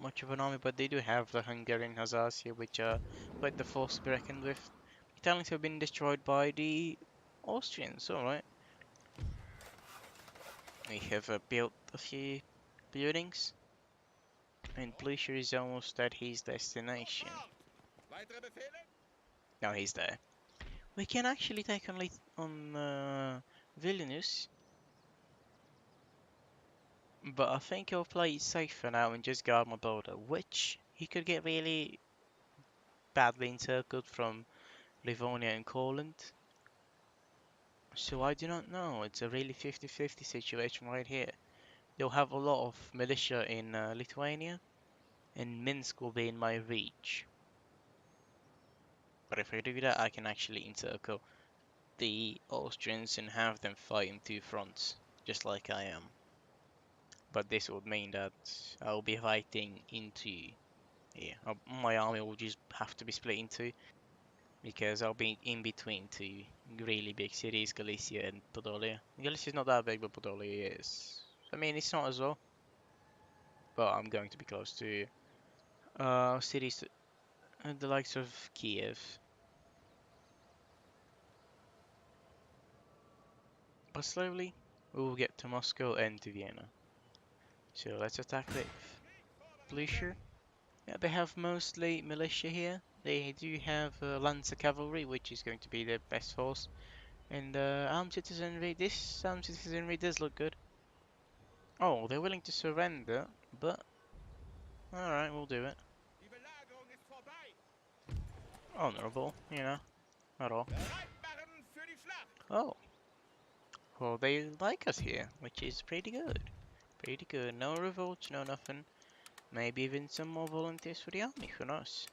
much of an army, but they do have the Hungarian Hussars here, which are quite the force to be reckoned with. Italians have been destroyed by the Austrians, alright. We have built a few buildings, and Prussia is almost at his destination. Now he's there. We can actually take on Vilnius, but I think I'll play it safe for now and just guard my border, which he could get really badly encircled from Livonia and Courland. So I do not know. It's a really 50-50 situation right here. They'll have a lot of militia in Lithuania, and Minsk will be in my reach. But if I do that, I can actually encircle the Austrians and have them fight in 2 fronts, just like I am. But this would mean that I'll be fighting into... Yeah, my army will just have to be split into, because I'll be in between 2 really big cities, Galicia and Podolia. Galicia's not that big, but Podolia is. I mean, it's not as well. But I'm going to be close to cities, the likes of Kiev. But slowly, we will get to Moscow and to Vienna. So let's attack Lviv. Prussia. Yeah, they have mostly militia here. They do have Lancer cavalry, which is going to be their best force. And armed citizenry, this armed citizenry does look good. Oh, they're willing to surrender, but alright, we'll do it. Honorable, you know, not all. Oh, well, they like us here, which is pretty good. Pretty good. No revolts, no nothing. Maybe even some more volunteers for the army, who knows?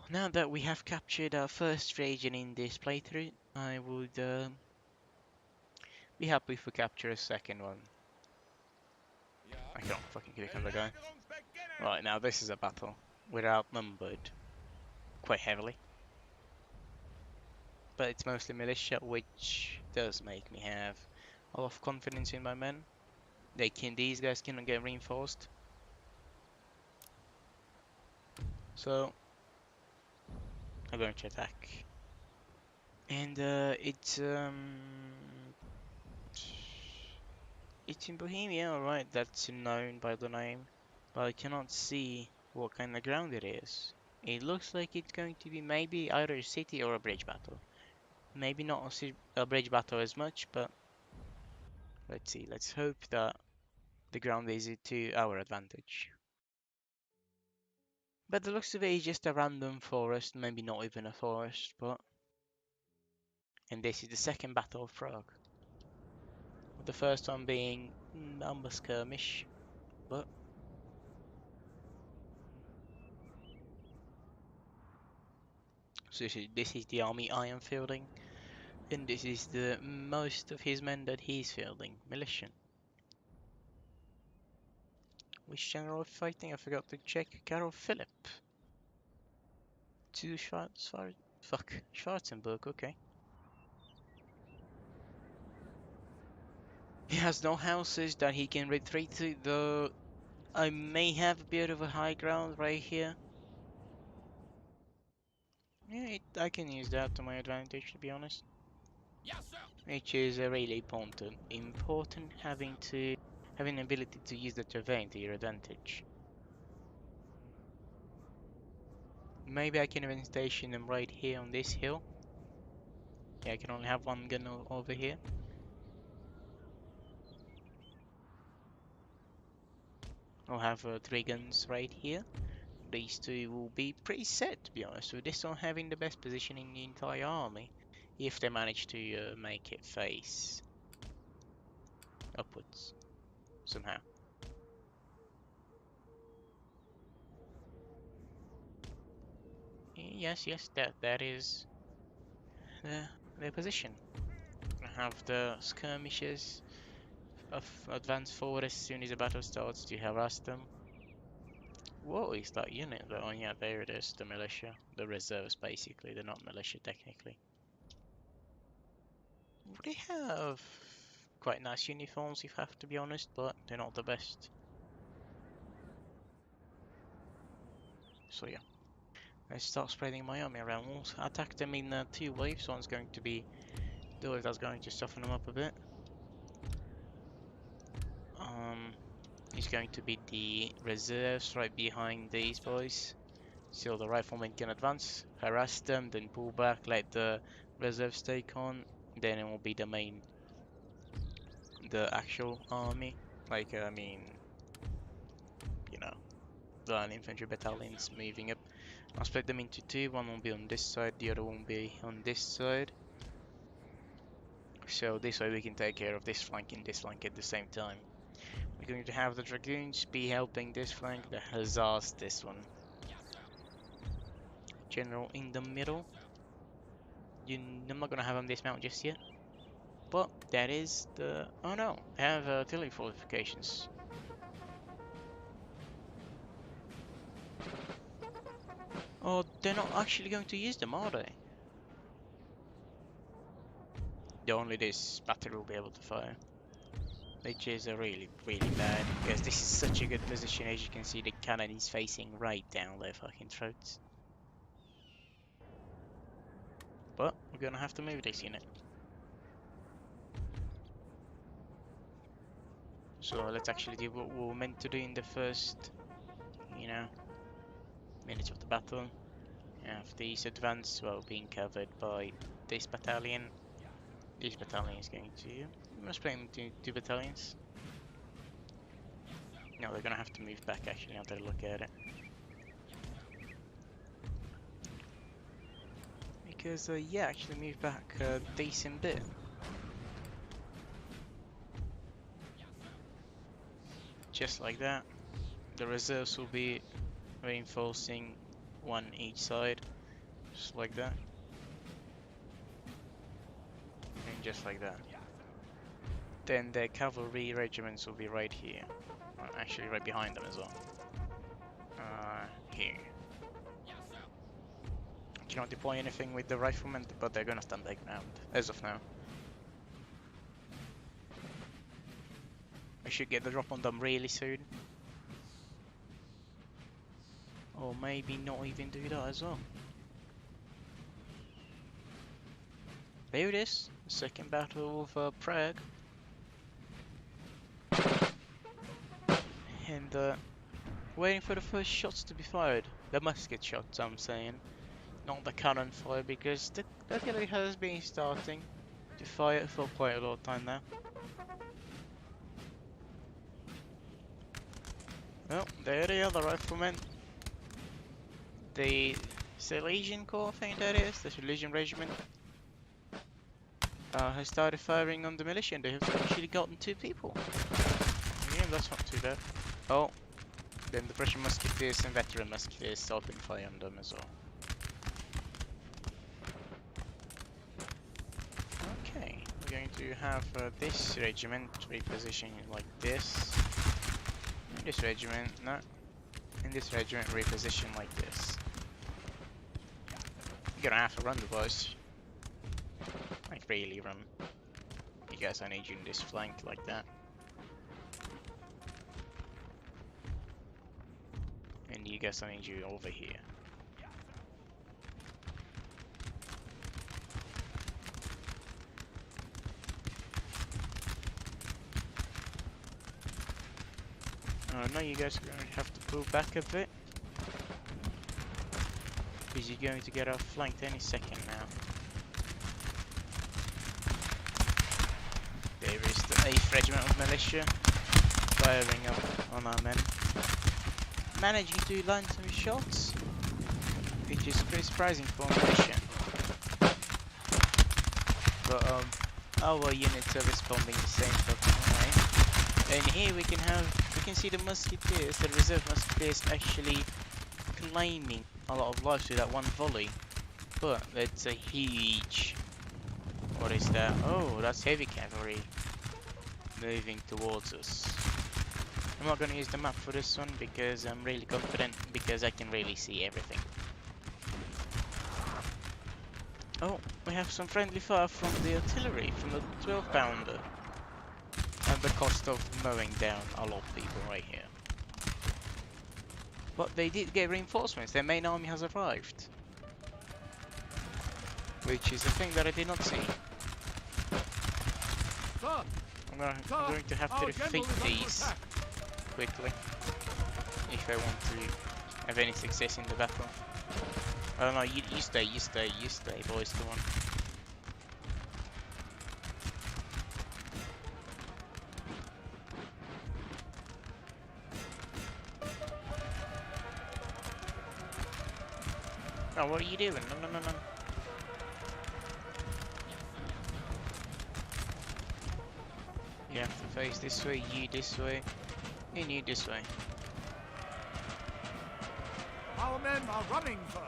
Now that we have captured our first region in this playthrough, I would be happy if we capture a second one. I can't fucking click on the guy. Right, now this is a battle. We're outnumbered quite heavily. But it's mostly militia, which does make me have a lot of confidence in my men. These guys cannot get reinforced. So, I'm going to attack. And it's in Bohemia, alright, that's known by the name. But I cannot see what kind of ground it is. It looks like it's going to be maybe either a city or a bridge battle. Maybe not a bridge battle as much, but let's see. Let's hope that the ground is to our advantage. But the looks of it is just a random forest, maybe not even a forest, but... And this is the second Battle of Prague. The first one being a skirmish, but... So this is the army I am fielding, and this is the most of his men that he's fielding, militia. Which general of fighting? I forgot to check. Karl Philipp. To Schwarzenberg, okay. He has no houses that he can retreat to, though I may have a bit of a high ground right here. Yeah, I can use that to my advantage, to be honest. Yes, sir. Which is really important. Important having the ability to use the terrain to your advantage. Maybe I can even station them right here on this hill. Yeah, I can only have one gun over here. I'll have 3 guns right here. These two will be pretty set, to be honest, with this one having the best position in the entire army, if they manage to make it face upwards somehow. Yes, that is their position. I have the skirmishes of advance forward as soon as the battle starts to harass them. What is that unit? Oh yeah, there it is, the militia. The reserves, basically. They're not militia, technically. They have quite nice uniforms, if I have to be honest, but they're not the best. So yeah, let's start spreading my army around. We'll attack them in 2 waves. One's going to be the wave that's going to soften them up a bit. It's going to be the reserves right behind these boys. So the riflemen can advance, harass them, then pull back, let the reserves take on. Then it will be the actual army. Like, I mean, you know, the infantry battalions moving up. I'll split them into 2. One will be on this side, the other one will be on this side. So this way we can take care of this flank and this flank at the same time. We're going to have the dragoons be helping this flank, the hussars this one. General in the middle. I'm not going to have them dismount just yet. But that is the... Oh no, I have artillery fortifications. Oh, they're not actually going to use them, are they? Only this battery will be able to fire. Which is really, really bad, because this is such a good position. As you can see, the cannon is facing right down their fucking throats. But we're gonna have to move this unit. So let's actually do what we were meant to do in the first, you know, minutes of the battle. After these advance, well, being covered by this battalion. This battalion is going to... We must play into two battalions. No, they're gonna have to move back actually now that I look at it. Because, yeah, actually move back a decent bit. Just like that. The reserves will be reinforcing one each side. Just like that. And just like that. Then the cavalry regiments will be right here. Well, actually right behind them as well. Here. Cannot deploy anything with the riflemen, but they're gonna stand their ground, as of now. I should get the drop on them really soon. Or maybe not even do that as well. There it is, the second battle of Prague. And waiting for the first shots to be fired. The musket shots, I'm saying. Not the cannon fire, because the artillery has been starting to fire for quite a lot of time now. Well, there they are, the riflemen. The Silesian Corps, I think that is, the Silesian Regiment, has started firing on the militia, and they have actually gotten 2 people. Yeah, that's not too bad. Oh, then the Prussian musketeers and veteran musketeers open fire on them as well. Okay, we're going to have this regiment repositioning like this. And this regiment, no. And this regiment reposition like this. You're gonna have to run the boys. Like really run. You guys, I need you in this flank like that. And you guys, I need you over here. Now you guys are going to have to pull back a bit. Because you're going to get outflanked any second now. There is the 8th Regiment of Militia firing up on our men. Managing to land some shots, which is pretty surprising for militia. But our units are responding the same fucking way. And here we can see the musketeers, the reserve musketeers actually claiming a lot of lives with that one volley. But it's a huge... What is that? Oh, that's heavy cavalry moving towards us. I'm not going to use the map for this one because I'm really confident, because I can really see everything. Oh, we have some friendly fire from the artillery, from the 12-pounder. At the cost of mowing down a lot of people right here. But they did get reinforcements, their main army has arrived. Which is a thing that I did not see. I'm going to have to defeat these quickly if I want to have any success in the battle. I don't know, you stay, boys, come on. Oh, what are you doing? No. You have to face this way, you this way, and you this way. Our men are running, sir.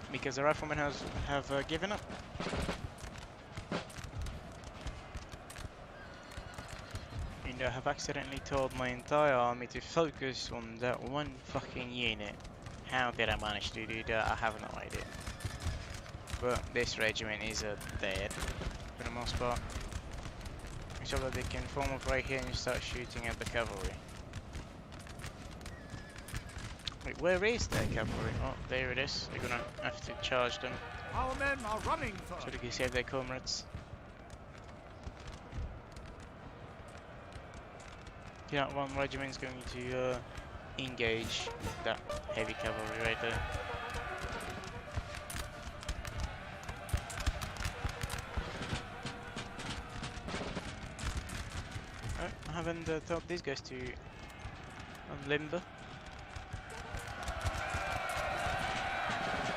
Because the riflemen have given up. And I have accidentally told my entire army to focus on that one fucking unit. How did I manage to do that? I have no idea. But this regiment is dead for the most part. So that they can form up right here and start shooting at the cavalry. Wait, where is their cavalry? Oh, there it is. They're gonna have to charge them. Our men are running, sir. So they can save their comrades. Yeah, one regiment's going to engage that heavy cavalry right there. Oh, I haven't told these guys to limber.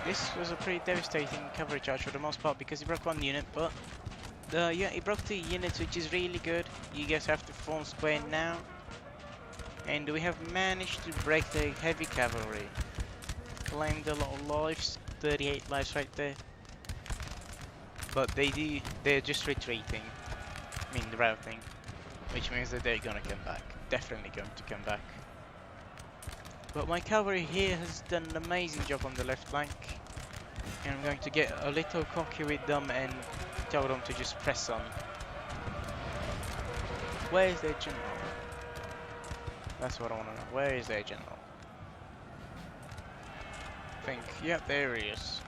This was a pretty devastating cavalry charge for the most part because he broke one unit, but yeah, he broke 2 units, which is really good. You guys have to form square now. And we have managed to break the heavy cavalry. Claimed a lot of lives, 38 lives right there. But they're just retreating. I mean, routing. Which means that they're gonna come back. Definitely going to come back. But my cavalry here has done an amazing job on the left flank. And I'm going to get a little cocky with them and tell them to just press on. Where is their general? That's what I want to know. Where is their general? Think, yeah, there he is.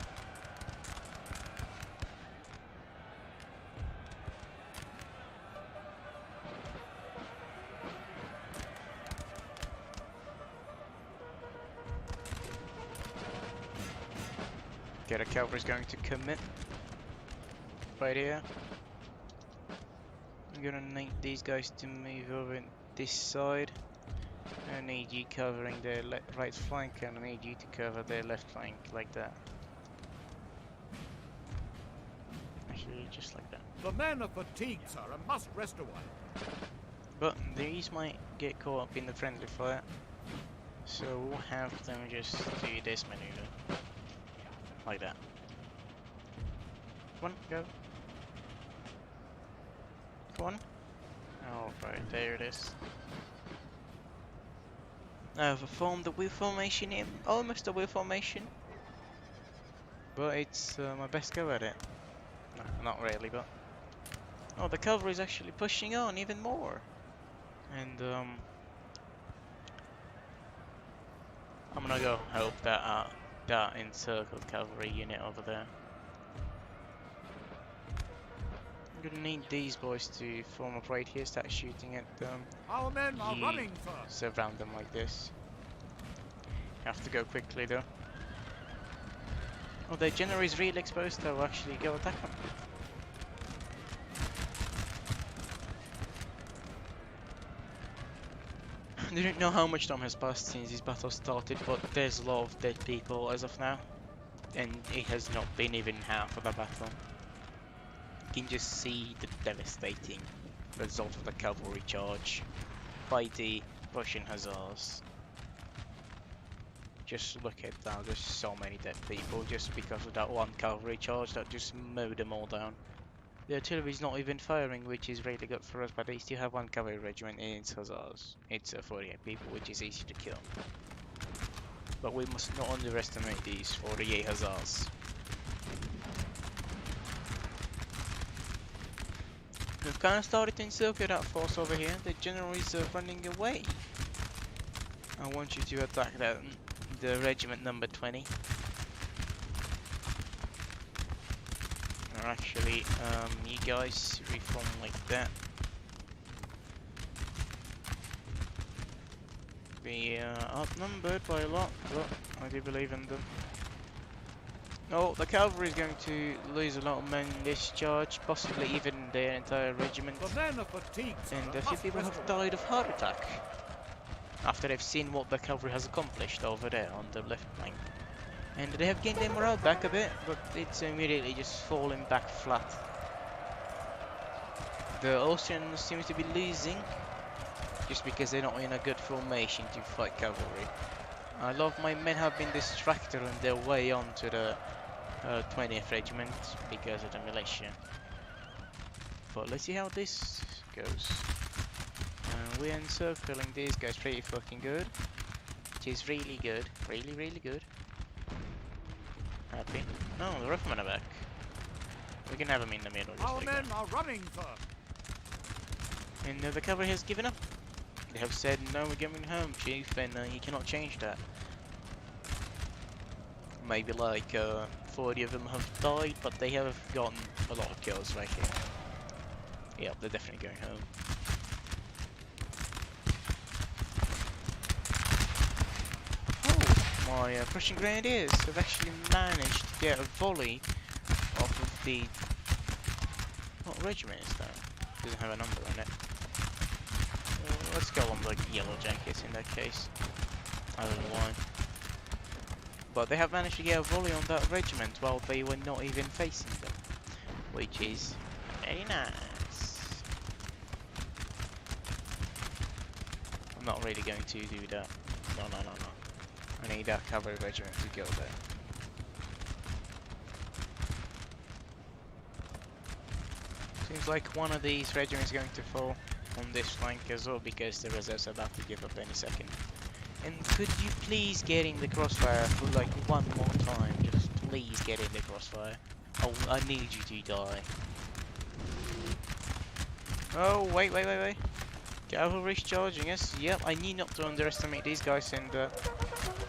Okay, the cavalry's going to commit. Right here. I'm gonna need these guys to move over this side. I need you covering their right flank, and I need you to cover their left flank like that. Actually, just like that. The men are fatigued, sir, and must rest a while. But these might get caught up in the friendly fire, so we'll have them just do this maneuver. Like that. Come on, go. Come on. Alright, there it is. I've formed the wheel formation in almost a wheel formation. But it's my best go at it. No, not really, but... Oh, the cavalry is actually pushing on even more. And I'm gonna go help that encircled cavalry unit over there. I'm gonna need these boys to form up right here, start shooting at them. Our men are running, sir. Surround them like this. Have to go quickly though. Oh, their general is really exposed, so I'll actually go attack them. I don't know how much time has passed since this battle started, but there's a lot of dead people as of now. And it has not been even half of the battle. You can just see the devastating result of the cavalry charge by the Russian hussars. Just look at that, there's so many dead people just because of that one cavalry charge that just mowed them all down. The artillery is not even firing, which is really good for us, but they still have one cavalry regiment and it's hussars. It's 48 people, which is easy to kill. But we must not underestimate these 48 hussars. We've kind of started to encircle that force over here. The general is running away. I want you to attack the regiment number 20. Or actually, you guys reform like that. We are outnumbered by a lot, but I do believe in them. Oh, the cavalry is going to lose a lot of men in this charge, possibly even their entire regiment. The men are fatigued, sir, And a few must people rest have a while. died of heart attack after they've seen what the cavalry has accomplished over there on the left flank. And they have gained their morale back a bit, but it's immediately just falling back flat. The Austrians seem to be losing, just because they're not in a good formation to fight cavalry. A lot of my men have been distracted on their way on to the 20th regiment because of the militia. But let's see how this goes. We're encircling these guys pretty fucking good. Which is really good. Really, really good. Happy. No, the riflemen are back. We can have them in the middle. Just Our like men that. are running, sir. And the cavalry has given up. They have said, no, we're going home, chief, and you cannot change that. Maybe like 40 of them have died, but they have gotten a lot of kills right here. Yeah, they're definitely going home. my Prussian grenadiers have actually managed to get a volley off of the... What regiment is that? Doesn't have a number on it. Let's go on the yellow jackets in that case. I don't know why. But they have managed to get a volley on that regiment while they were not even facing them. Which is very nice. I'm not really going to do that. No. I need that cavalry regiment to go there. Seems like one of these regiments is going to fall on this flank as well because the reserves are about to give up any second. And could you please get in the crossfire for like one more time? Just please get in the crossfire. Oh, I need you to die. Oh, wait. Cavalry's charging us. Yep, I need not to underestimate these guys, and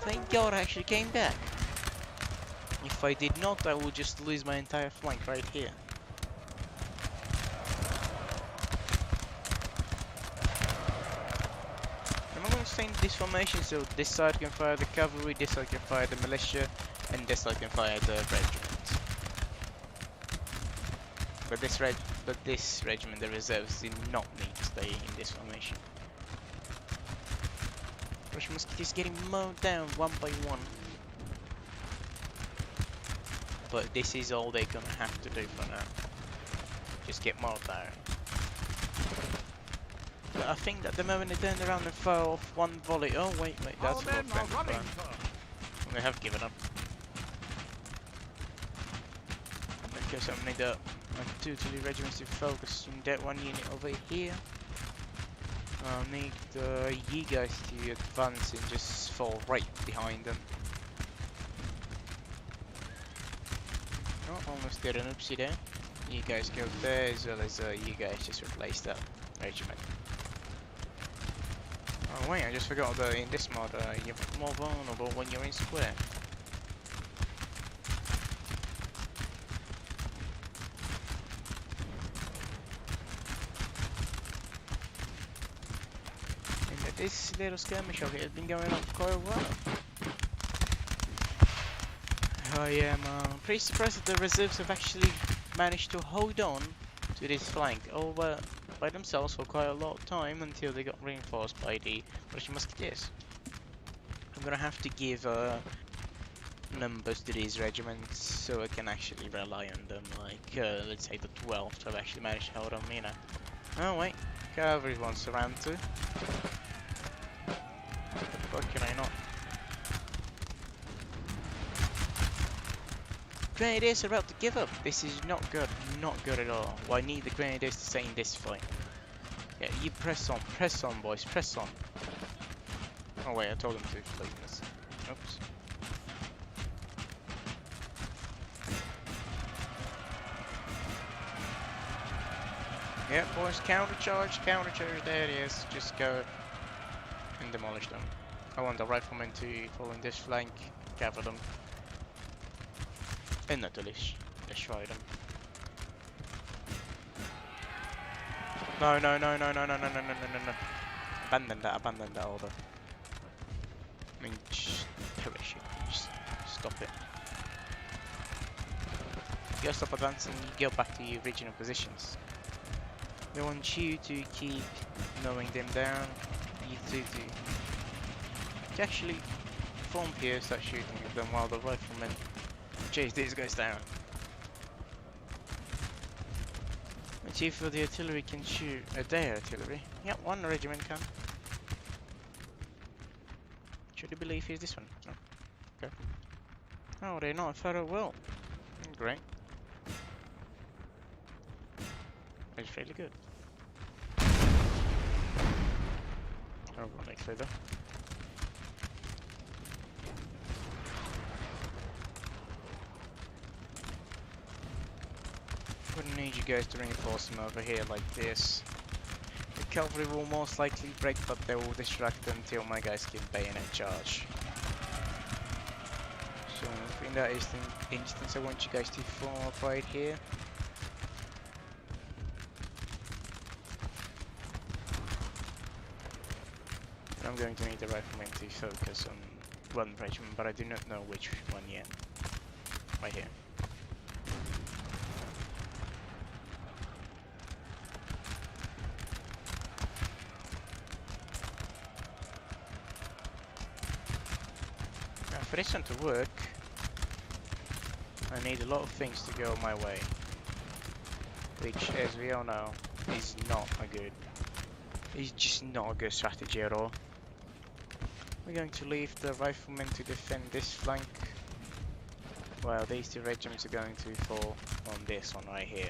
thank God I actually came back. If I did not, I would just lose my entire flank right here. I'm going to stay in this formation so this side can fire the cavalry, this side can fire the militia, and this side can fire the regiment. But this regiment, the reserves, did not need to stay in this formation. Russian musketeers getting mowed down one by one. But this is all they're gonna have to do for now. Just get mowed down. But I think that the moment they turned around and fire off one volley. Oh wait, that's Our men not are running, friendly. sir. They have given up. Because I need two regiments to focus on that one unit over here. I need you guys to advance and just fall right behind them. Oh, almost did an oopsie there. You guys go there as well as you guys just replace that regiment. Oh wait, I just forgot that in this mod you're more vulnerable when you're in square. And this little skirmish of it has been going on for quite a while. I am pretty surprised that the reserves have actually managed to hold on to this flank over by themselves for quite a lot of time until they got reinforced by the Russian musketeers. I'm gonna have to give numbers to these regiments so I can actually rely on them, like let's say the 12th have actually managed to hold on, you know. Oh wait, cavalry wants to round too. What can I not? Grenadiers are about to give up. This is not good at all. Well, I need the Grenadiers to stay in this fight. Yeah, you press on, boys, press on. Oh wait, I told them to flee this. Oops. Yeah, boys, countercharge, there it is. Just go and demolish them. I want the riflemen to fall in this flank, cover them. And not to destroy them. No. Abandon that order. I mean, just perish it. Just stop it. You gotta stop advancing, you go back to your original positions. They want you to keep mowing them down. You two to actually form here, start shooting at them while the riflemen chase these guys down. The chief of the artillery can shoot their artillery. Yep, one regiment can. Should you believe he's this one? No. Okay. Oh, they're not further well. Great. That's really good. Ironically though. Wouldn't need you guys to reinforce them over here like this. The cavalry will most likely break, but they will distract them until my guys can bayonet charge. So in that instance, I want you guys to form up right here. And I'm going to need the riflemen to focus on one regiment, but I do not know which one yet. Right here. Now, for this one to work, I need a lot of things to go my way, which, as we all know, is not a good. It's just not a good strategy at all. We're going to leave the riflemen to defend this flank, while these two regiments are going to fall on this one right here,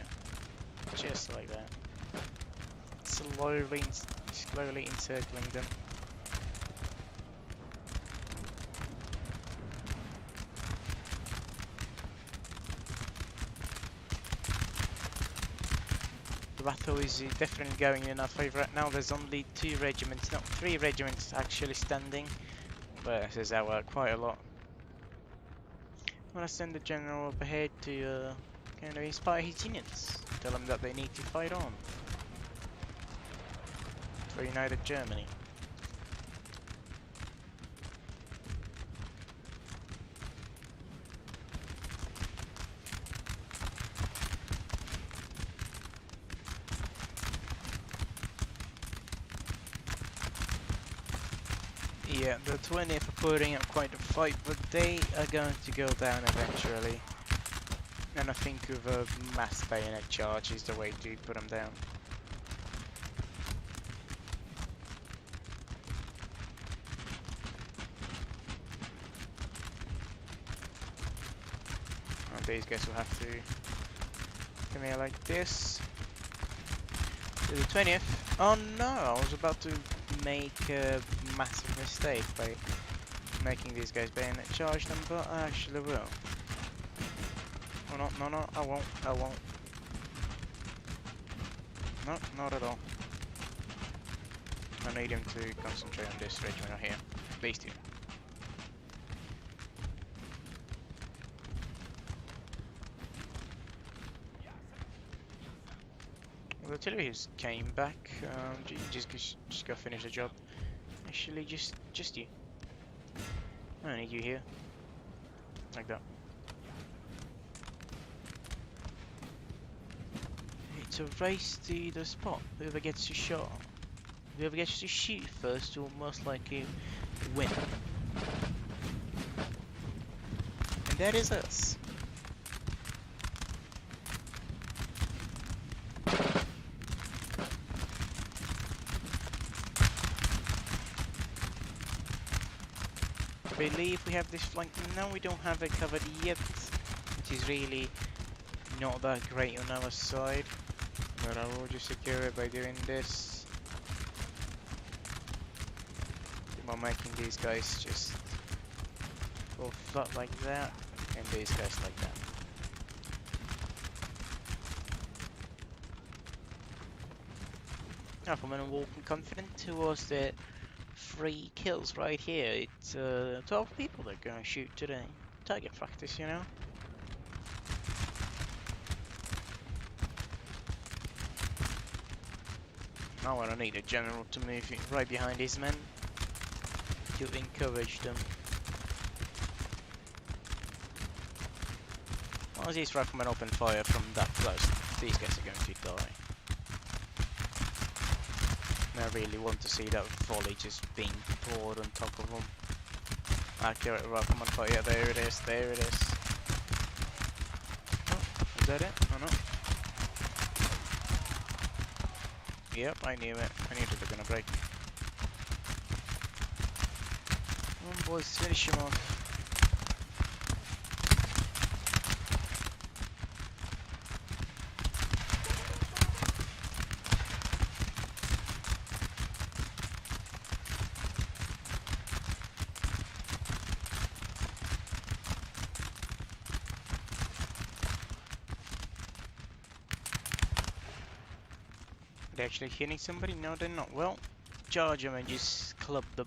just like that. Slowly encircling them. The battle is definitely going in our favour right now. There's only 2 regiments, not 3 regiments actually standing, but there's quite a lot. I'm gonna send the general up ahead to kind of inspire his units, tell them that they need to fight on for United Germany. Yeah, the 20th are putting up quite a fight, but they are going to go down eventually. And I think with a mass bayonet charge is the way to put them down. And these guys will have to come here like this. To the 20th. Oh no, I was about to make a massive mistake by making these guys bayonet charge them, but I actually will. Oh no, no, no, I won't. No, not at all. I need him to concentrate on this regiment right here. These two. Well, the artillery came back. Just go finish the job. Actually, just you. I need you here. Like that. It's a race to the spot. Whoever gets to shot. Whoever gets to shoot first will most likely win. And that is us. I believe we have this flank. No, we don't have it covered yet, which is really not that great on our side. But I will just secure it by doing this. By making these guys just fall flat like that, and these guys like that. I'm walking confident towards the 3 kills right here. It's 12 people that are gonna shoot today. Target practice, you know. Now I need a general to move right behind his men to encourage them. As these riflemen open fire from that close, these guys are going to die. And I really want to see that volley just being poured on top of them. Accurate rifleman fire, there it is, there it is. Oh, is that it? Oh no. Yep, I knew it. I knew they were gonna break. Come on boys, finish him off. They're actually hitting somebody? No, they're not. Well, charge them and just club the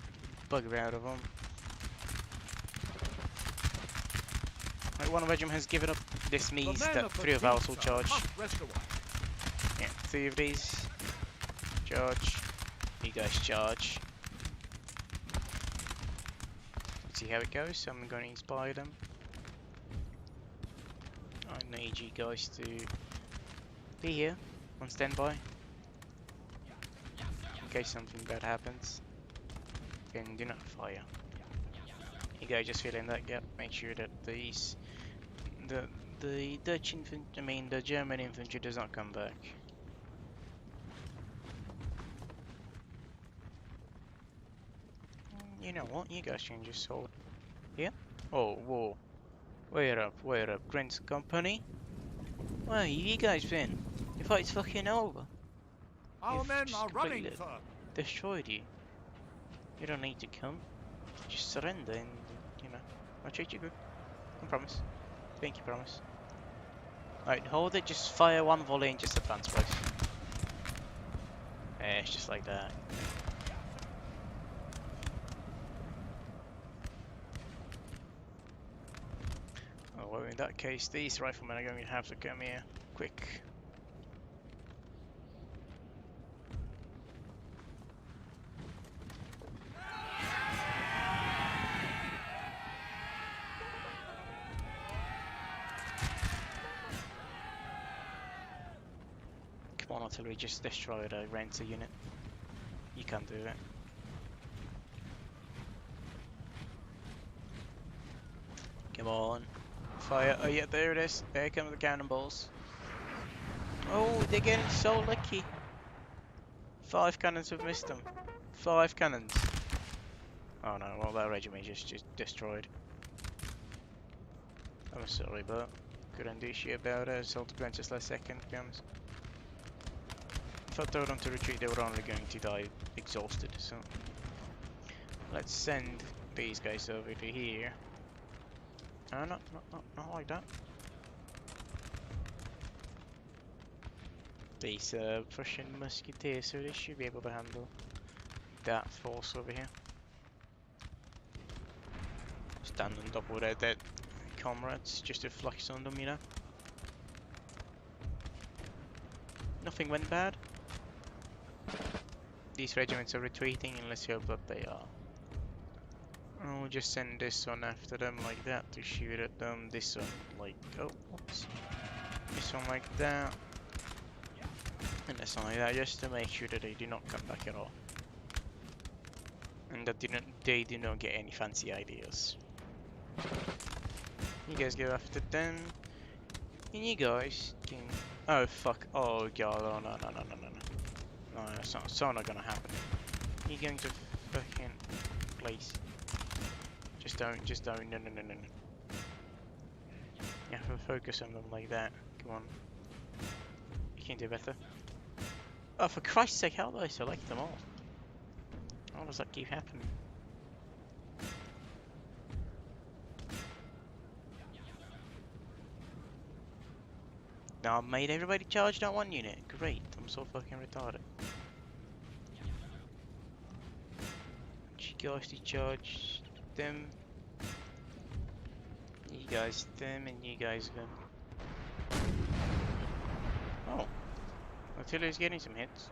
bugger out of them. Right, one regiment has given up. This means that 3 of ours will charge. Yeah, 3 of these. Charge. You guys charge. see how it goes, so I'm going to inspire them. I need you guys to be here on standby in case something bad happens. Then do not fire. You guys just fill in that gap. Make sure that the Dutch infantry, I mean the German infantry, does not come back. You know what? You guys can just hold here. Oh, whoa! Wait up, Grant's company. Where you guys been? The fight's fucking over. Our You've men just are running, completely sir. destroyed you. You don't need to come. Just surrender and, you know, I'll treat you good. I promise. Thank you, promise. Right, hold it, just fire one volley and just advance, please. Yeah, it's just like that. Oh, well, in that case, these riflemen are going to have to come here quick. Come on, artillery, just destroy the Renter unit. You can do it. Come on. Fire. Oh yeah, there it is. There come the cannonballs. Oh, they're getting so lucky. 5 cannons have missed them. 5 cannons. Oh no, well that regiment just destroyed. I'm sorry, but couldn't do shit about it. I sold the Princess last second, to be honest. If I told them to retreat, they were only going to die exhausted, so... Let's send these guys over to here. No, not like that. These Prussian musketeers, so they should be able to handle that force over here. Stand on top of their dead comrades, just to flex on them, you know. Nothing went bad. These regiments are retreating, and let's hope that they are. I'll just send this one after them like that to shoot at them. This one like, oh, whoops. This one like that. And this one like that, just to make sure that they do not come back at all. And that they do not get any fancy ideas. You guys go after them. And you guys can... Oh, fuck. Oh, God. Oh, no. No, that's not, so not gonna happen. You're going to fucking... Please. Just don't. No. You have to focus on them like that. Come on. You can do better. Oh, for Christ's sake, how do I select them all? How does that keep happening? Now I've made everybody charge that one unit. Great, I'm so fucking retarded. You guys to charge them. You guys them, and you guys them. Oh, artillery's getting some hits.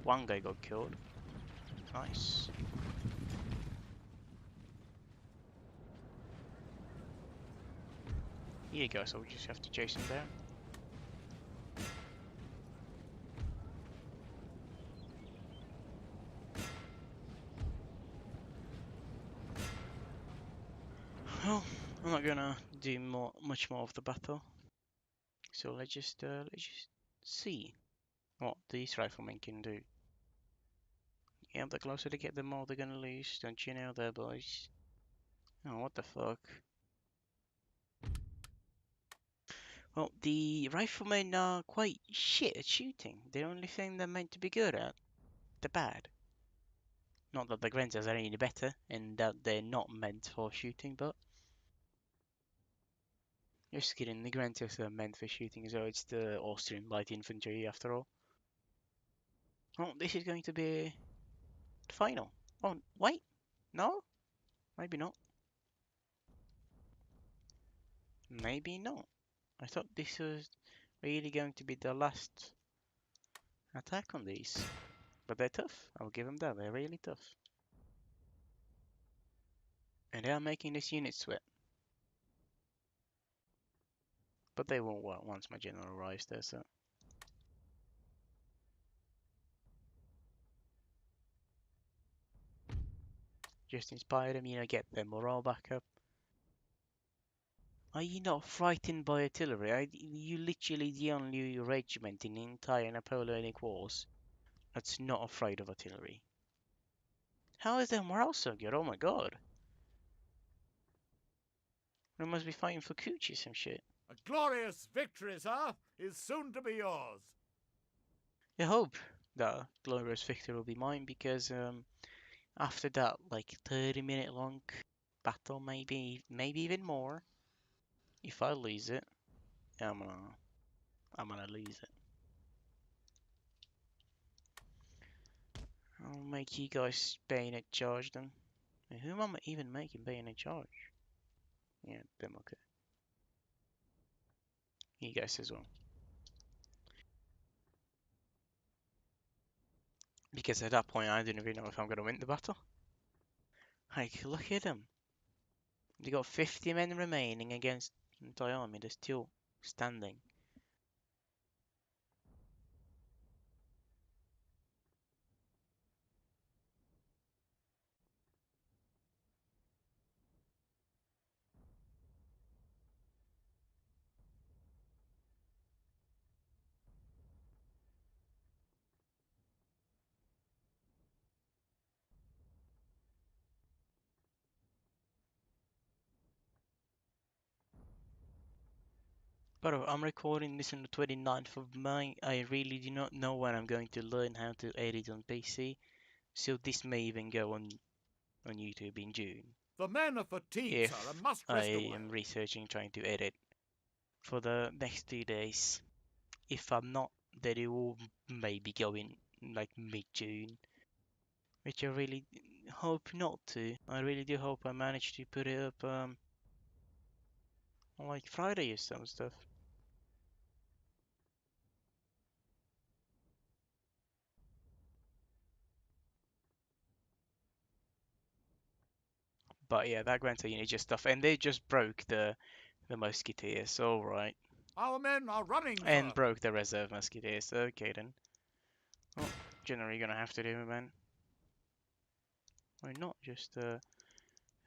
One guy got killed. Nice. Here you go, so we just have to chase him down. Well, I'm not gonna do much more of the battle. So let's just see what these riflemen can do. Yeah, the closer they get, the more they're gonna lose. Don't you know that, boys? Oh, what the fuck? Well, the riflemen are quite shit at shooting. The only thing they're meant to be good at, they're bad. Not that the Grenzers are any better, and that they're not meant for shooting, but... Just kidding, the Grenzers are meant for shooting, so it's the Austrian light infantry after all. Oh, this is going to be the final. Oh, wait! No? Maybe not. Maybe not. I thought this was really going to be the last attack on these. But they're tough. I'll give them that. They're really tough. And they are making this unit sweat. But they won't work once my general arrives there, so. Just inspire them, get their morale back up. Are you not frightened by artillery? You literally the only regiment in the entire Napoleonic Wars that's not afraid of artillery. How is their morale so good? Oh my god. They must be fighting for coochie some shit. A glorious victory, sir, is soon to be yours. I hope that glorious victory will be mine because after that like 30-minute long battle, maybe even more, if I lose it, I'm gonna I'm gonna lose it. I'll make you guys bayonet charge then. Who am I even making bayonet charge? Yeah, them okay. You guys as well. Because at that point I don't even know if I'm gonna win the battle. Like, look at them. They got 50 men remaining against the entire army. They're still standing. But I'm recording this on the 29th of May. I really do not know when I'm going to learn how to edit on PC. So this may even go on YouTube in June. The men are fatigued, sir, and If must I rest a while. am researching trying to edit for the next 2 days. If I'm not, then it will maybe go in like mid-June. Which I really hope not to. I really do hope I manage to put it up on like Friday or some stuff. But yeah, that Grand unit just stuff, and they just broke the musketeers. All right, Our men are running, and sir. broke the reserve musketeers. Okay then. Well, generally you're gonna have to do it, man. Why not just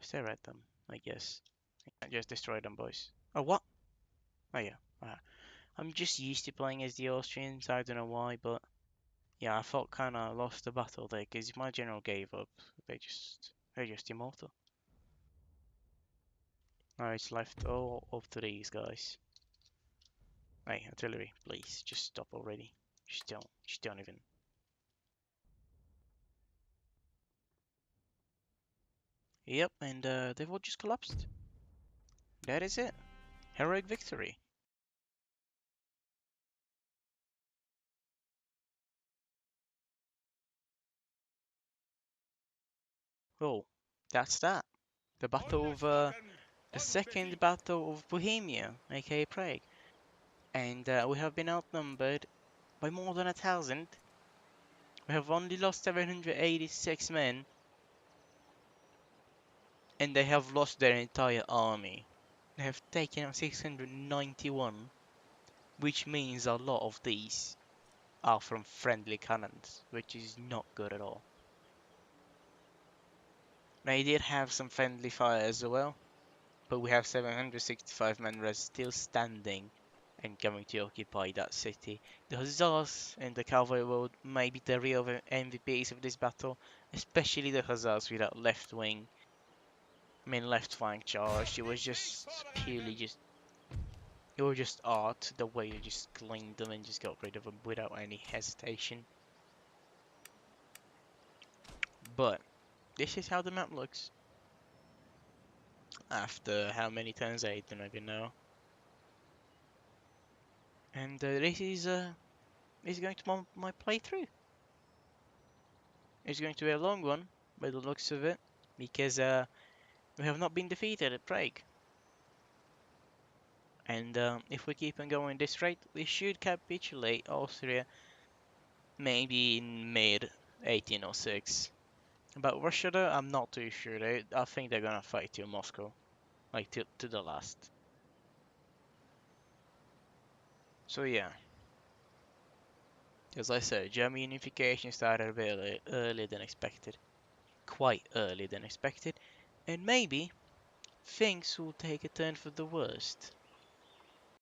stare at them? I guess. Just destroy them, boys. Oh what? Oh yeah. I'm just used to playing as the Austrians. I don't know why, but yeah, I felt kind of lost the battle there because if my general gave up, they're just immortal. Now it's left all up to these guys. Hey, artillery, please, just stop already. Just don't even. Yep, and they've all just collapsed. That is it. Heroic victory. Oh, that's that. The battle of the second battle of Bohemia, aka Prague, and we have been outnumbered by more than 1,000. We have only lost 786 men, and they have lost their entire army. They have taken out 691, which means a lot of these are from friendly cannons, which is not good at all. They did have some friendly fire as well, but we have 765 men rest still standing and going to occupy that city. The Hussars and the cavalry were maybe the real MVPs of this battle, especially the Hussars with that left wing, left flank charge. It was just purely it was just art, the way you just cleaned them and just got rid of them without any hesitation. But this is how the map looks. After how many turns? I don't even know. And this is going to my playthrough. It's going to be a long one by the looks of it, because we have not been defeated at Prague. And if we keep on going this rate, we should capitulate Austria maybe in mid 1806. About Russia though, I'm not too sure. I think they're gonna fight till Moscow, like to the last. So yeah, as I said, German unification started a bit earlier than expected, quite early than expected, and maybe things will take a turn for the worst.